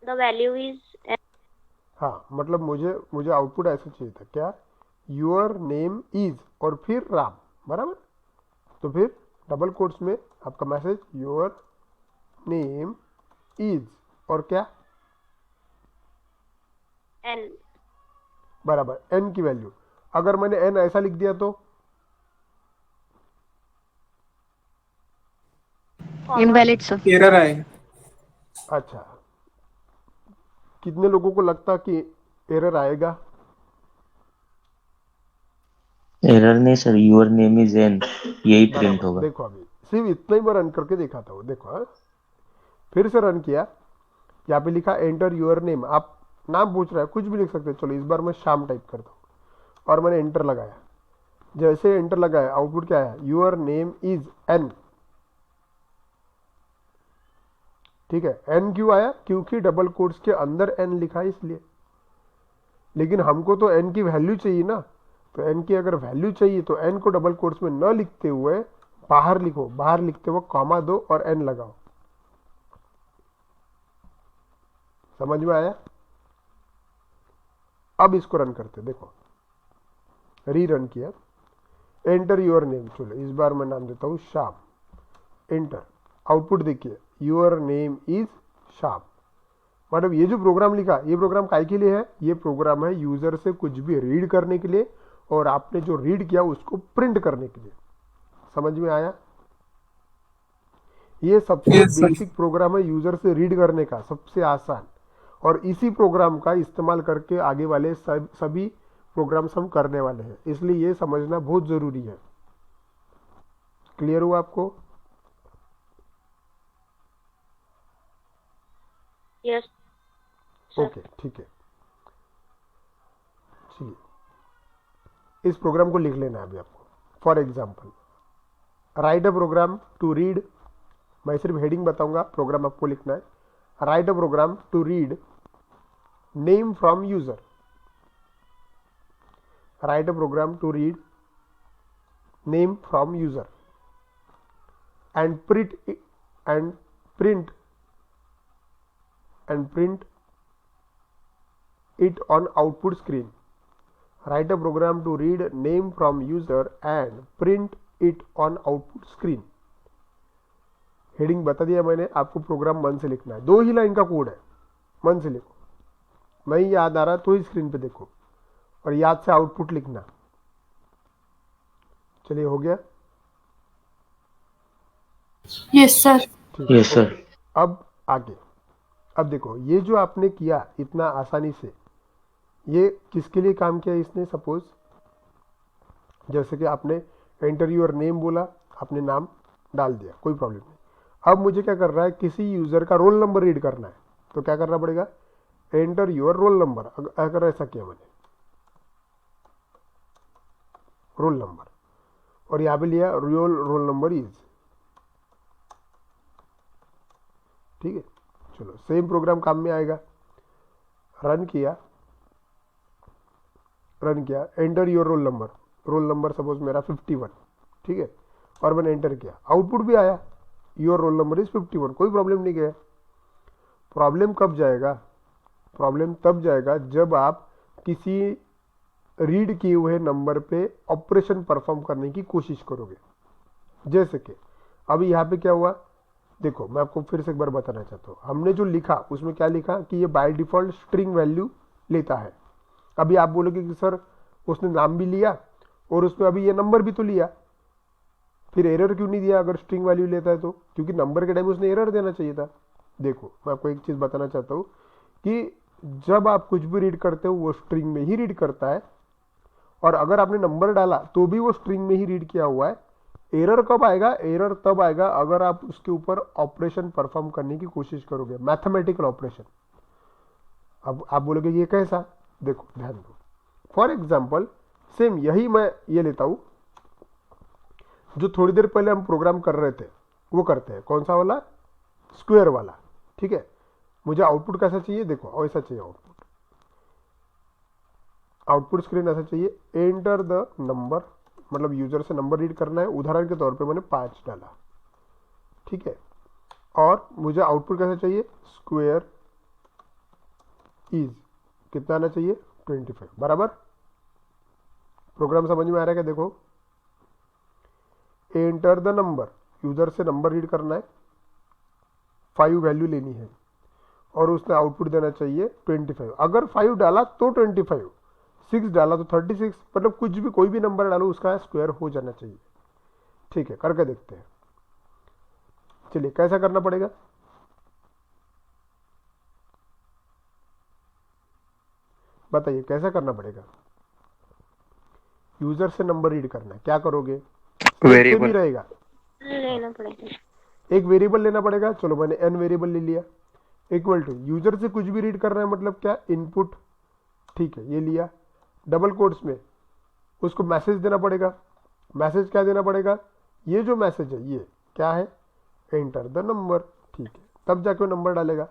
द वैल्यू इज हाँ मतलब मुझे आउटपुट ऐसा चाहिए था, क्या, योर नेम इज और फिर राम, बराबर। तो फिर डबल कोट्स में आपका मैसेज योर नेम इज और क्या, एन बराबर एन की वैल्यू। अगर मैंने एन ऐसा लिख दिया तो इनवैलिड सर। एरर आएगा। अच्छा, कितने लोगों को लगता कि एरर आएगा? एरर नहीं sir, your name is an, यही प्रिंट बराबर, होगा। देखो अभी सिर्फ इतना ही मैं रन करके देखा था वो, देखो हाँ? फिर से रन किया, यहाँ पे लिखा एंटर योर नेम, आप नाम पूछ रहा है, कुछ भी लिख सकते हैं। चलो इस बार मैं शाम टाइप करता हूँ और मैंने एंटर लगाया। जैसे एंटर लगाया आउटपुट क्या आया, योर नेम इज एन, ठीक है। एन क्यों आया, क्योंकि डबल कोट्स के अंदर एन लिखा है इसलिए। लेकिन हमको तो एन की वैल्यू चाहिए ना, तो एन की अगर वैल्यू चाहिए तो एन को डबल कोट्स में न लिखते हुए बाहर लिखो, बाहर लिखते हुए कॉमा दो और एन लगाओ। समझ में आया? अब इसको रन करते, देखो री रन किया, एंटर योर नेम। चलो इस बार मैं नाम देता हूं श्याम, एंटर। आउटपुट देखिए, योर नेम इज श्याम। मतलब ये जो प्रोग्राम लिखा, ये प्रोग्राम काय के लिए है, ये प्रोग्राम है यूजर से कुछ भी रीड करने के लिए और आपने जो रीड किया उसको प्रिंट करने के लिए। समझ में आया? ये सबसे Yes, sir. बेसिक प्रोग्राम है यूजर से रीड करने का, सबसे आसान। और इसी प्रोग्राम का इस्तेमाल करके आगे वाले सभी प्रोग्राम्स हम करने वाले हैं, इसलिए ये समझना बहुत जरूरी है। क्लियर हुआ आपको? यस ओके ठीक है, चलिए इस प्रोग्राम को लिख लेना है अभी आपको। For example, write a program to read, मैं सिर्फ हेडिंग बताऊंगा, प्रोग्राम आपको लिखना है। Write a program to read name from user, write a program to read name from user and print it on output screen. Write a program to read name from user and print it on output screen. Heading बता दिया मैंने, आपको programme मन से लिखना है, 2 ही line का code है, मन से लिखो। नहीं याद आ रहा तो ही स्क्रीन पे देखो और याद से आउटपुट लिखना। चलिए हो गया? Yes, sir. ठीक है। Yes sir. अब आगे, अब देखो ये जो आपने किया इतना आसानी से, ये किसके लिए काम किया इसने? सपोज जैसे कि आपने एंटर योर नेम बोला, आपने नाम डाल दिया, कोई प्रॉब्लम नहीं। अब मुझे क्या कर रहा है, किसी यूजर का रोल नंबर रीड करना है, तो क्या करना पड़ेगा, एंटर योर रोल नंबर। अगर ऐसा किया मैंने, रोल नंबर, और यहाँ पे लिया रोल नंबर इज, ठीक है। चलो सेम प्रोग्राम काम में आएगा। रन किया, enter your roll number, roll number suppose मेरा 51, ठीक है, और मैंने एंटर किया, आउटपुट भी आया योर रोल नंबर इज 51, कोई प्रॉब्लम नहीं गया। प्रॉब्लम कब जाएगा? प्रॉब्लम तब जाएगा जब आप किसी रीड किए हुए नंबर पे ऑपरेशन परफॉर्म करने की कोशिश करोगे। जैसे कि अभी यहाँ पे क्या हुआ, देखो मैं आपको फिर से एक बार बताना चाहता हूँ। हमने जो लिखा उसमें क्या लिखा कि ये बाय डिफॉल्ट स्ट्रिंग वैल्यू लेता है। अभी आप बोलोगे कि सर उसने नाम भी लिया और उसमें अभी ये नंबर भी तो लिया, फिर एरर क्यों नहीं दिया अगर स्ट्रिंग वैल्यू लेता है तो? क्योंकि नंबर के टाइम उसने एरर देना चाहिए था। देखो मैं आपको एक चीज़ बताना चाहता हूँ कि जब आप कुछ भी रीड करते हो वो स्ट्रिंग में ही रीड करता है, और अगर आपने नंबर डाला तो भी वो स्ट्रिंग में ही रीड किया हुआ है। एरर कब आएगा? एरर तब आएगा अगर आप उसके ऊपर ऑपरेशन परफॉर्म करने की कोशिश करोगे, मैथमेटिकल ऑपरेशन। अब आप बोलोगे ये कैसा? देखो ध्यान दो। फॉर एग्जाम्पल सेम यही मैं ये लेता हूँ जो थोड़ी देर पहले हम प्रोग्राम कर रहे थे, वो करते हैं। कौन सा वाला? स्क्वायर वाला। ठीक है, मुझे आउटपुट कैसा चाहिए? देखो ऐसा चाहिए आउटपुट। आउटपुट स्क्रीन ऐसा चाहिए, एंटर द नंबर, मतलब यूजर से नंबर रीड करना है। उदाहरण के तौर पे मैंने 5 डाला, ठीक है। और मुझे आउटपुट कैसा चाहिए? स्क्वायर इज कितना आना चाहिए? 25, बराबर। प्रोग्राम समझ में आ रहा है क्या? देखो, एंटर द नंबर, यूजर से नंबर रीड करना है, 5 वैल्यू लेनी है, और उसने आउटपुट देना चाहिए 25। अगर 5 डाला तो 25, 6 डाला तो 36, मतलब कुछ भी कोई भी नंबर डालो उसका स्क्वायर हो जाना चाहिए। ठीक है, करके देखते हैं। चलिए कैसा करना पड़ेगा? बताइए कैसा करना पड़ेगा? यूजर से नंबर रीड करना है, क्या करोगे? वेरिएबल रहेगा, लेना पड़ेगा, एक वेरिएबल लेना पड़ेगा। चलो मैंने n वेरिएबल ले लिया, इक्वल टू यूजर से कुछ भी रीड करना है, मतलब क्या? इनपुट। ठीक है, ये लिया, डबल कोट्स में उसको मैसेज देना पड़ेगा। मैसेज क्या देना पड़ेगा? ये जो मैसेज है ये क्या है? Enter the number. ठीक है, तब जाके वो नंबर डालेगा,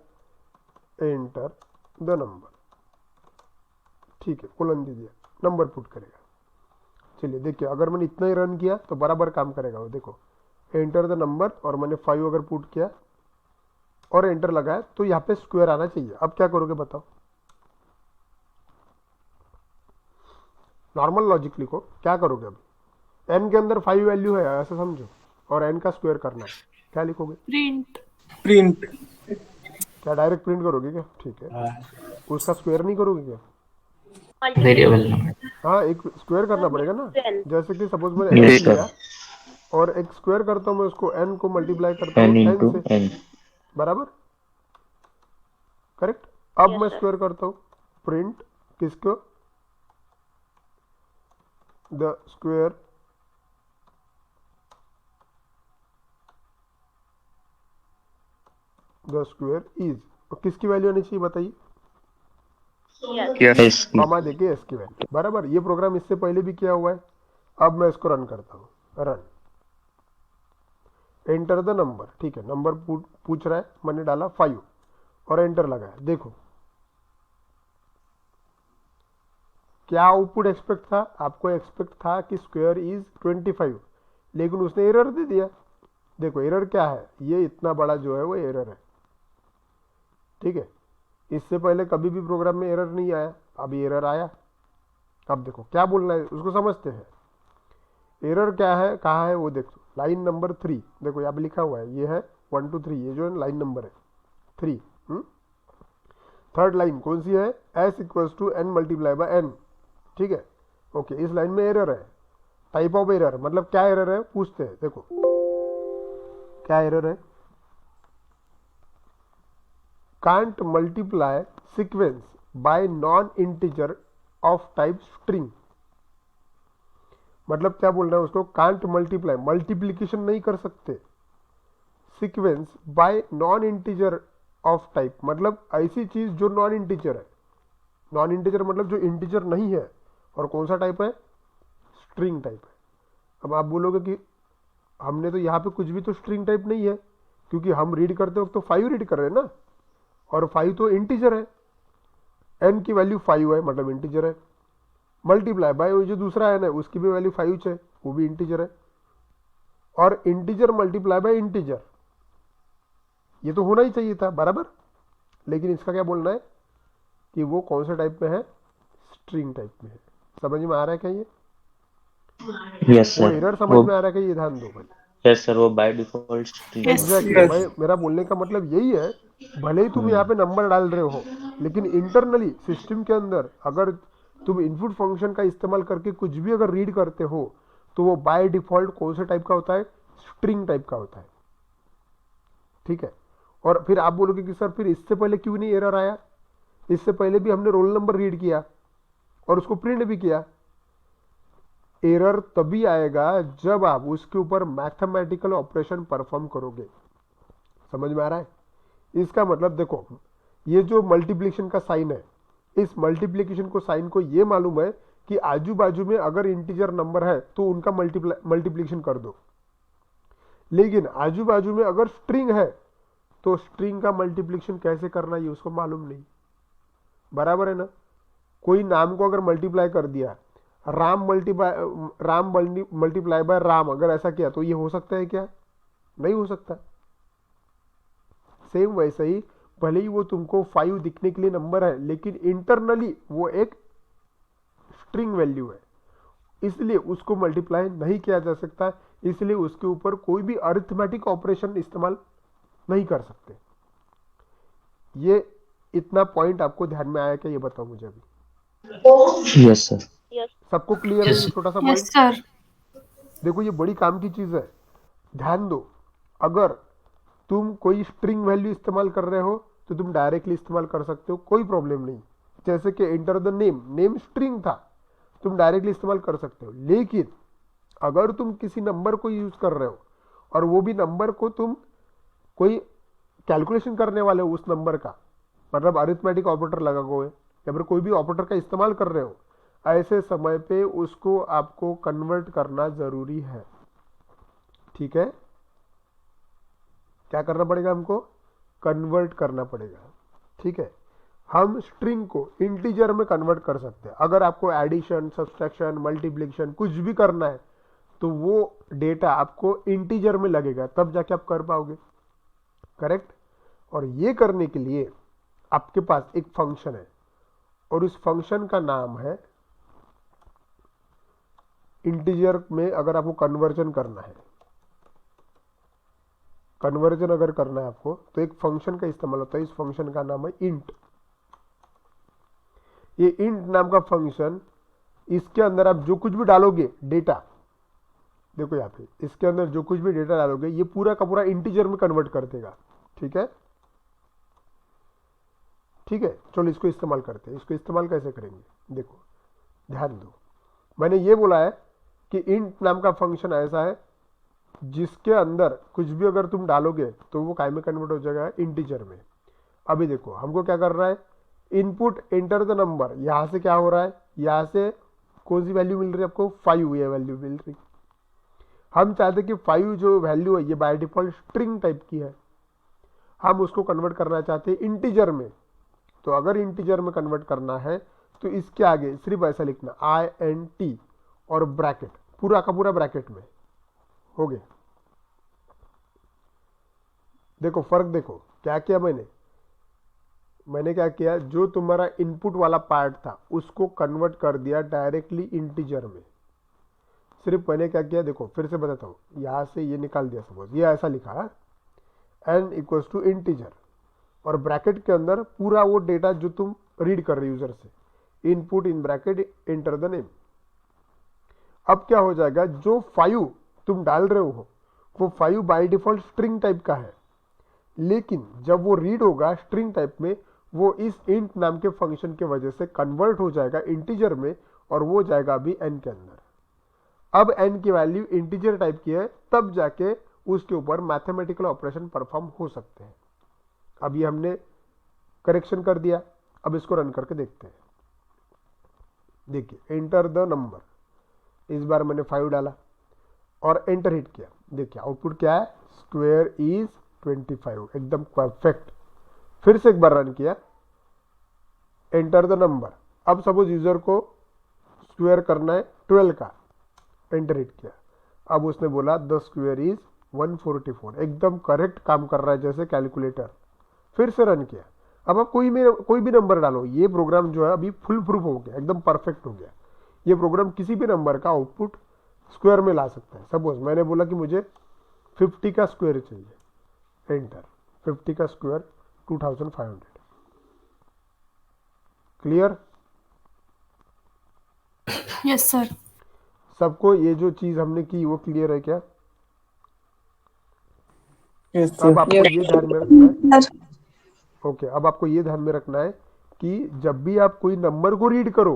एंटर द नंबर। ठीक है, कोलन दे दिया, नंबर पुट करेगा। चलिए देखिए, अगर मैंने इतना ही रन किया तो बराबर काम करेगा वो। देखो, एंटर द नंबर, और मैंने 5 अगर पुट किया और एंटर लगाया तो यहाँ पे स्क्वायर आना चाहिए। अब क्या करोगे बताओ? नॉर्मल लॉजिक लिखो, क्या करोगे? अभी n के अंदर 5 वैल्यू है ऐसा समझो, और n का स्क्वायर करना है, क्या लिखोगे? प्रिंट। क्या डायरेक्ट प्रिंट करोगे क्या? ठीक है, उसका स्क्वायर नहीं करोगे क्या? वेरिएबल हाँ, एक स्क्वायर करना पड़ेगा ना। जैसे कि सपोज मैंने n लिया और एक स्क्वायर करता हूँ, मैं उसको n को मल्टीप्लाई करता हूँ n n इंटू से, n। बराबर, करेक्ट। अब मैं स्क्वायर करता हूँ, प्रिंट किसको? द स्क्वायर इज, और किसकी वैल्यू आनी चाहिए बताइए? यस कॉमा देके एस की वैल्यू, बराबर। ये प्रोग्राम इससे पहले भी किया हुआ है। अब मैं इसको रन करता हूँ, रन, एंटर द नंबर। ठीक है, नंबर पूछ रहा है, मैंने डाला 5 और एंटर लगाया। देखो क्या आउटपुट एक्सपेक्ट था? आपको एक्सपेक्ट था कि स्क्वायर इज 25, लेकिन उसने एरर दे दिया। देखो एरर क्या है, ये इतना बड़ा जो है वो एरर है। ठीक है, इससे पहले कभी भी प्रोग्राम में एरर नहीं आया, अभी एरर आया। अब देखो क्या बोलना है उसको समझते हैं। एरर क्या है, कहाँ है वो देखो, लाइन नंबर 3, देखो यहाँ पे लिखा हुआ है, ये है 1 2 3, ये जो है लाइन नंबर है 3। थर्ड लाइन कौन सी है? s equals to n multiply by n। ठीक है, ओके, इस लाइन में एरर है। टाइप ऑफ एरर मतलब क्या एरर है पूछते हैं। देखो क्या एरर है? Can't multiply sequence bye non integer of type string. मतलब क्या बोल रहा है उसको? कांट मल्टीप्लाई, मल्टीप्लीकेशन नहीं कर सकते sequence bye non integer of type, मतलब ऐसी चीज जो नॉन इंटीजर है। नॉन इंटीजर मतलब जो इंटीजर नहीं है, और कौन सा टाइप है? स्ट्रिंग टाइप है। अब आप बोलोगे कि हमने तो यहाँ पे कुछ भी तो स्ट्रिंग टाइप नहीं है, क्योंकि हम रीड करते वक्त तो 5 रीड कर रहे हैं ना, और 5 तो इंटीजर है, n की वैल्यू 5 है मतलब इंटीजर है, मल्टीप्लाई बाय जो दूसरा n है उसकी भी वैल्यू 5 है, वो भी इंटीजर है, और इंटीजर मल्टीप्लाई बाय इंटीजर, ये तो होना ही चाहिए था, बराबर। लेकिन इसका क्या बोलना है कि वो कौन से टाइप में है? स्ट्रिंग टाइप में है। समझ में आ रहा है क्या ये? यस वो सर, एरर समझ में आ रहा है क्या? ये ध्यान दो भाई। यस सर, वो बाय डिफॉल्ट स्ट्रिंग। एग्जैक्टली, मैं मेरा बोलने का मतलब यही है, भले ही तुम यहाँ पे नंबर डाल रहे हो, लेकिन इंटरनली सिस्टम के अंदर अगर तुम इनपुट फंक्शन का इस्तेमाल करके कुछ भी अगर रीड करते हो तो वो बाय डिफॉल्ट कौन से टाइप का होता है, स्ट्रिंग टाइप का होता है। ठीक है, और फिर आप बोलोगे कि सर फिर इससे पहले क्यों नहीं एरर आया, इससे पहले भी हमने रोल नंबर रीड किया और उसको प्रिंट भी किया। एरर तभी आएगा जब आप उसके ऊपर मैथमेटिकल ऑपरेशन परफॉर्म करोगे। समझ में आ रहा है? इसका मतलब देखो, ये जो मल्टीप्लिकेशन का साइन है, इस मल्टीप्लिकेशन को साइन को ये मालूम है कि आजू बाजू में अगर इंटीजर नंबर है तो उनका मल्टीप्लिकेशन कर दो, लेकिन आजू बाजू में अगर स्ट्रिंग है तो स्ट्रिंग का मल्टीप्लिकेशन कैसे करना ये उसको मालूम नहीं। बराबर है ना? कोई नाम को अगर मल्टीप्लाई कर दिया, राम मल्टीप्लाई बाय राम, अगर ऐसा किया तो ये हो सकता है क्या? नहीं हो सकता। सेम वैसे ही भले ही वो तुमको 5 दिखने के लिए नंबर है, लेकिन इंटरनली वो एक स्ट्रिंग वैल्यू है, इसलिए उसको मल्टीप्लाई नहीं किया जा सकता, इसलिए उसके ऊपर कोई भी अरिथमेटिक ऑपरेशन इस्तेमाल नहीं कर सकते। ये इतना पॉइंट आपको ध्यान में आया क्या, ये बताओ मुझे अभी। Yes sir. सबको क्लियर है ये छोटा सा यस पॉइंट? सर। देखो ये बड़ी काम की चीज है, ध्यान दो। अगर तुम कोई स्ट्रिंग वैल्यू इस्तेमाल कर रहे हो तो तुम डायरेक्टली इस्तेमाल कर सकते हो, कोई प्रॉब्लम नहीं। जैसे कि enter the name, name string था, तुम डायरेक्टली इस्तेमाल कर सकते हो। लेकिन अगर तुम किसी नंबर को यूज कर रहे हो और वो भी नंबर को तुम कोई कैलकुलेशन करने वाले हो उस नंबर का, मतलब अरिथमेटिक ऑपरेटर लगा हुआ है या फिर कोई भी ऑपरेटर का इस्तेमाल कर रहे हो, ऐसे समय पे उसको आपको कन्वर्ट करना जरूरी है। ठीक है, क्या करना पड़ेगा हमको? कन्वर्ट करना पड़ेगा। ठीक है, हम स्ट्रिंग को इंटीजर में कन्वर्ट कर सकते हैं। अगर आपको एडिशन, सब्सट्रैक्शन, मल्टीप्लिकेशन कुछ भी करना है तो वो डेटा आपको इंटीजर में लगेगा, तब जाके आप कर पाओगे। करेक्ट? और ये करने के लिए आपके पास एक फंक्शन है और उस फंक्शन का नाम है, इंटीजर में अगर आपको कन्वर्जन करना है, कन्वर्जन अगर करना है आपको, तो एक फंक्शन का इस्तेमाल होता है। इस फंक्शन का नाम है इंट। ये इंट नाम का फंक्शन, इसके अंदर आप जो कुछ भी डालोगे डेटा, देखो यहाँ पे इसके अंदर जो कुछ भी डेटा डालोगे ये पूरा का पूरा इंटीजर में कन्वर्ट कर देगा। ठीक है? ठीक है, चलो इसको इस्तेमाल करते हैं। इसको इस्तेमाल कैसे करेंगे, देखो ध्यान दो। मैंने ये बोला है कि इंट नाम का फंक्शन ऐसा है जिसके अंदर कुछ भी अगर तुम डालोगे तो वो काय में कन्वर्ट हो जाएगा, इंटीजर में। अभी देखो हमको क्या कर रहा है, इनपुट एंटर द नंबर, यहां से क्या हो रहा है, यहां से कौन सी वैल्यू मिल रही है आपको, 5 ये वैल्यू मिल रही। हम चाहते कि 5 जो वैल्यू है ये बाय डिफॉल्ट स्ट्रिंग टाइप की है, हम उसको कन्वर्ट करना चाहते हैं इंटीजर में। तो अगर इंटीजर में कन्वर्ट करना है तो इसके आगे सिर्फ ऐसा लिखना INT और ब्रैकेट, पूरा का पूरा ब्रैकेट में हो गया। देखो फर्क देखो, क्या किया मैंने क्या किया, जो तुम्हारा इनपुट वाला पार्ट था उसको कन्वर्ट कर दिया डायरेक्टली इंटीजर में। सिर्फ मैंने क्या किया, देखो फिर से बताता हूँ, यहां से ये निकाल दिया, सपोज ये ऐसा लिखा n इक्वल्स टू इंटीजर और ब्रैकेट के अंदर पूरा वो डेटा जो तुम रीड कर रहे हो यूजर से, input in bracket enter the name. अब क्या हो जाएगा, जो 5 तुम डाल रहे हो वो 5 बाय डिफॉल्ट स्ट्रिंग टाइप का है, लेकिन जब वो रीड होगा स्ट्रिंग टाइप में, वो इस इंट नाम के फंक्शन के वजह से कन्वर्ट हो जाएगा इंटीजर में और वो जाएगा अभी n के अंदर। अब n की वैल्यू इंटीजर टाइप की है, तब जाके उसके ऊपर मैथमेटिकल ऑपरेशन परफॉर्म हो सकते हैं। अब ये हमने करेक्शन कर दिया, अब इसको रन करके देखते हैं। देखिए एंटर द नंबर, इस बार मैंने 5 डाला और एंटर हिट किया, देखिए आउटपुट क्या है, स्क्वायर इज 25, एकदम परफेक्ट। फिर से एक बार रन किया, एंटर द नंबर, अब सपोज यूजर को स्क्वायर करना है 12 का, एंटर हिट किया, अब उसने बोला द स्क्वायर इज 144, एकदम करेक्ट काम कर रहा है जैसे कैलकुलेटर। फिर से रन किया, अब आप कोई भी नंबर डालो, ये प्रोग्राम जो है अभी फुल प्रूफ हो गया, एकदम परफेक्ट हो गया। ये प्रोग्राम किसी भी नंबर का आउटपुट स्क्वायर में ला सकता है। सपोज मैंने बोला कि मुझे 50 का स्क्वायर चाहिए, एंटर, 50 का स्क्वायर 2500। क्लियर? Yes sir. सबको ये जो चीज हमने की वो क्लियर है क्या? Yes, अब sir. आपको ये ध्यान में रखना है, ओके, अब आपको ये ध्यान में रखना है कि जब भी आप कोई नंबर को रीड करो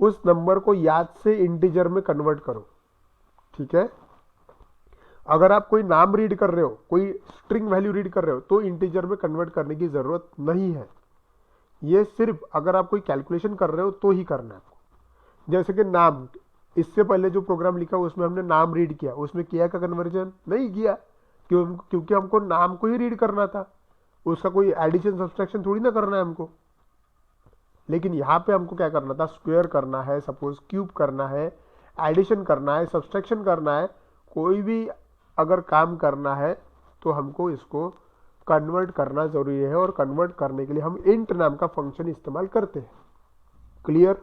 उस नंबर को याद से इंटीजर में कन्वर्ट करो, ठीक है? अगर आप कोई नाम रीड कर रहे हो, कोई स्ट्रिंग वैल्यू रीड कर रहे हो, तो इंटीजर में कन्वर्ट करने की जरूरत नहीं है। ये सिर्फ अगर आप कोई कैलकुलेशन कर रहे हो तो ही करना है आपको। जैसे कि नाम, इससे पहले जो प्रोग्राम लिखा उसमें हमने नाम रीड किया, उसमें किया का कन्वर्जन नहीं किया, क्योंकि हमको नाम को ही रीड करना था, उसका कोई एडिशन सब्सट्रैक्शन थोड़ी ना करना है हमको। लेकिन यहाँ पे हमको क्या करना था, स्क्वायर करना है, सपोज क्यूब करना है, एडिशन करना है, सब्सट्रैक्शन करना है, कोई भी अगर काम करना है तो हमको इसको कन्वर्ट करना जरूरी है, और कन्वर्ट करने के लिए हम इंट नाम का फंक्शन इस्तेमाल करते हैं। क्लियर?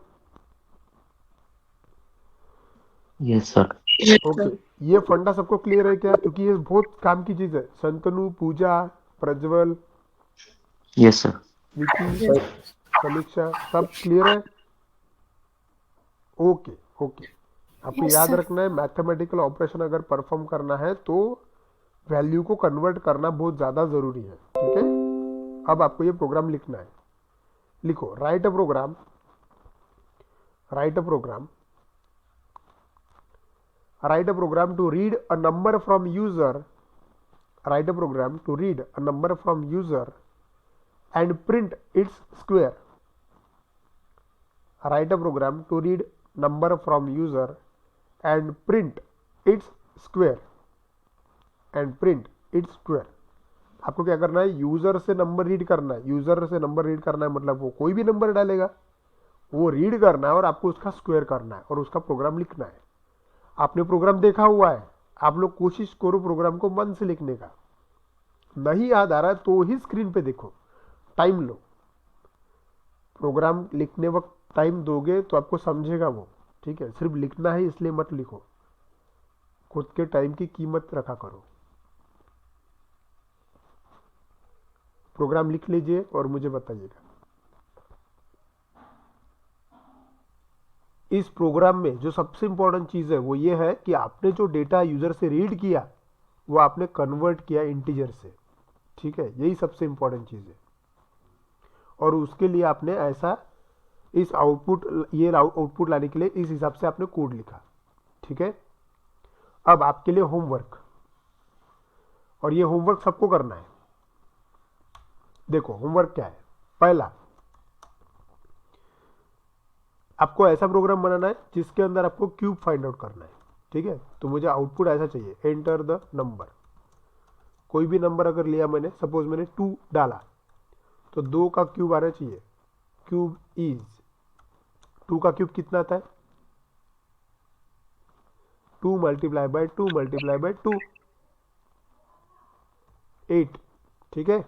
Yes, sir. ओके, ये फंडा सबको क्लियर है क्या? क्योंकि ये बहुत काम की चीज है। संतनु, पूजा, प्रज्वल, Yes, sir. विकी, समीक्षा, सब क्लियर है? ओके ओके, आपको Yes, याद sir. रखना है, मैथमेटिकल ऑपरेशन अगर परफॉर्म करना है तो वैल्यू को कन्वर्ट करना बहुत ज़्यादा ज़रूरी है, ठीक है? अब आपको ये प्रोग्राम लिखना है। लिखो, write a program, write a program, write a program to read a number from user, write a program to read a number from user and print its square, write a program to read number from user and print its square, and print its square. आपको क्या करना है, user से number read करना है। User से number read करना है मतलब वो कोई भी नंबर डालेगा, वो रीड करना है और आपको उसका स्क्वायर करना है और उसका प्रोग्राम लिखना है। आपने प्रोग्राम देखा हुआ है, आप लोग कोशिश करो प्रोग्राम को मन से लिखने का। नहीं याद आ रहा है तो ही स्क्रीन पे देखो, टाइम लो, प्रोग्राम लिखने वक्त टाइम दोगे तो आपको समझेगा वो, ठीक है? सिर्फ लिखना है इसलिए मत लिखो, खुद के टाइम की कीमत रखा करो। प्रोग्राम लिख लीजिए और मुझे बताइएगा। इस प्रोग्राम में जो सबसे इंपॉर्टेंट चीज है वो ये है कि आपने जो डेटा यूजर से रीड किया वो आपने कन्वर्ट किया इंटीजर से, ठीक है? यही सबसे इंपॉर्टेंट चीज है। और उसके लिए आपने ऐसा इस आउटपुट, ये आउटपुट लाने के लिए इस हिसाब से आपने कोड लिखा, ठीक है? अब आपके लिए होमवर्क, और ये होमवर्क सबको करना है। देखो होमवर्क क्या है। पहला, आपको ऐसा प्रोग्राम बनाना है जिसके अंदर आपको क्यूब फाइंड आउट करना है, ठीक है? तो मुझे आउटपुट ऐसा चाहिए, एंटर द नंबर। कोई भी नंबर अगर लिया मैंने, सपोज मैंने 2 डाला, तो 2 का क्यूब आना चाहिए। क्यूब इज, 2 का क्यूब कितना आता है? 2 मल्टीप्लाई बाय 2 मल्टीप्लाई बाय 2, 8, ठीक है?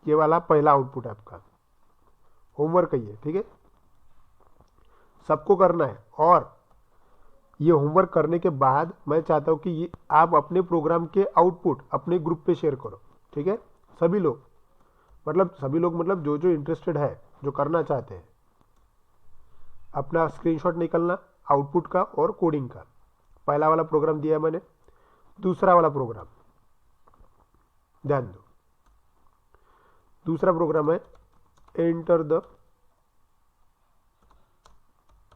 ये वाला पहला आउटपुट है आपका, होमवर्क है ये, ठीक है? सबको करना है। और ये होमवर्क करने के बाद मैं चाहता हूं कि ये आप अपने प्रोग्राम के आउटपुट अपने ग्रुप पे शेयर करो, ठीक है? सभी लोग, मतलब जो जो इंटरेस्टेड है, जो करना चाहते हैं, अपना स्क्रीनशॉट निकलना आउटपुट का और कोडिंग का। पहला वाला प्रोग्राम दिया है मैंने, दूसरा वाला प्रोग्राम ध्यान दो। दूसरा प्रोग्राम है एंटर द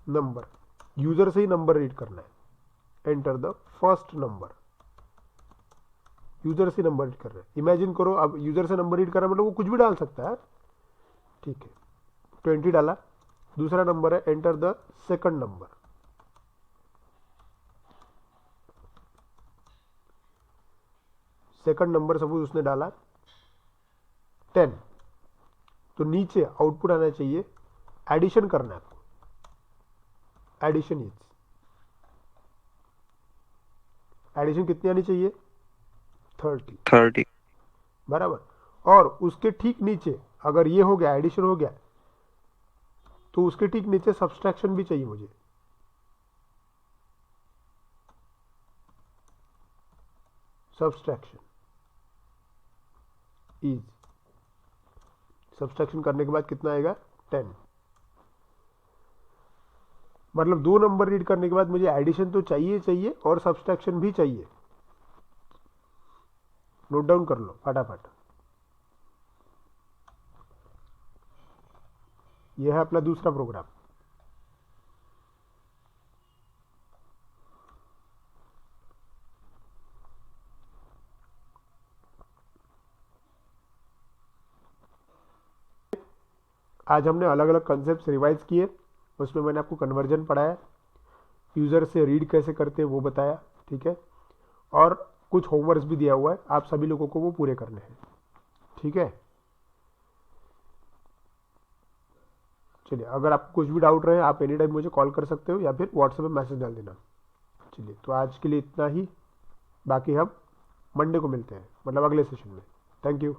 नंबर, यूजर से ही नंबर रीड करना है। Enter the first number, user से नंबर रीड कर रहे हैं। इमेजिन करो अब यूजर से नंबर रीड कर रहा है मतलब वो कुछ भी डाल सकता है, ठीक है? 20 डाला। दूसरा नंबर है enter the second number, second number suppose उसने डाला 10, तो नीचे आउटपुट आना चाहिए, एडिशन करना है आपको। एडिशन इज, एडिशन कितनी आनी चाहिए? 30, बराबर। और उसके ठीक नीचे अगर ये हो गया, एडिशन हो गया, तो उसके ठीक नीचे सब्सट्रैक्शन भी चाहिए मुझे। सब्सट्रैक्शन इज, सब्सट्रैक्शन करने के बाद कितना आएगा? 10। मतलब 2 नंबर रीड करने के बाद मुझे एडिशन तो चाहिए चाहिए और सब्सट्रैक्शन भी चाहिए। नोट डाउन कर लो फटाफट। यह है अपना दूसरा प्रोग्राम। आज हमने अलग अलग कॉन्सेप्ट्स रिवाइज किए, उसमें मैंने आपको कन्वर्जन पढ़ाया, यूज़र से रीड कैसे करते हैं वो बताया, ठीक है, और कुछ होमवर्क्स भी दिया हुआ है, आप सभी लोगों को वो पूरे करने हैं, ठीक है। चलिए, अगर आपको कुछ भी डाउट रहे आप एनी टाइम मुझे कॉल कर सकते हो या फिर व्हाट्सएप पे मैसेज डाल देना। चलिए, तो आज के लिए इतना ही, बाकी हम मंडे को मिलते हैं, मतलब अगले सेशन में। Thank you.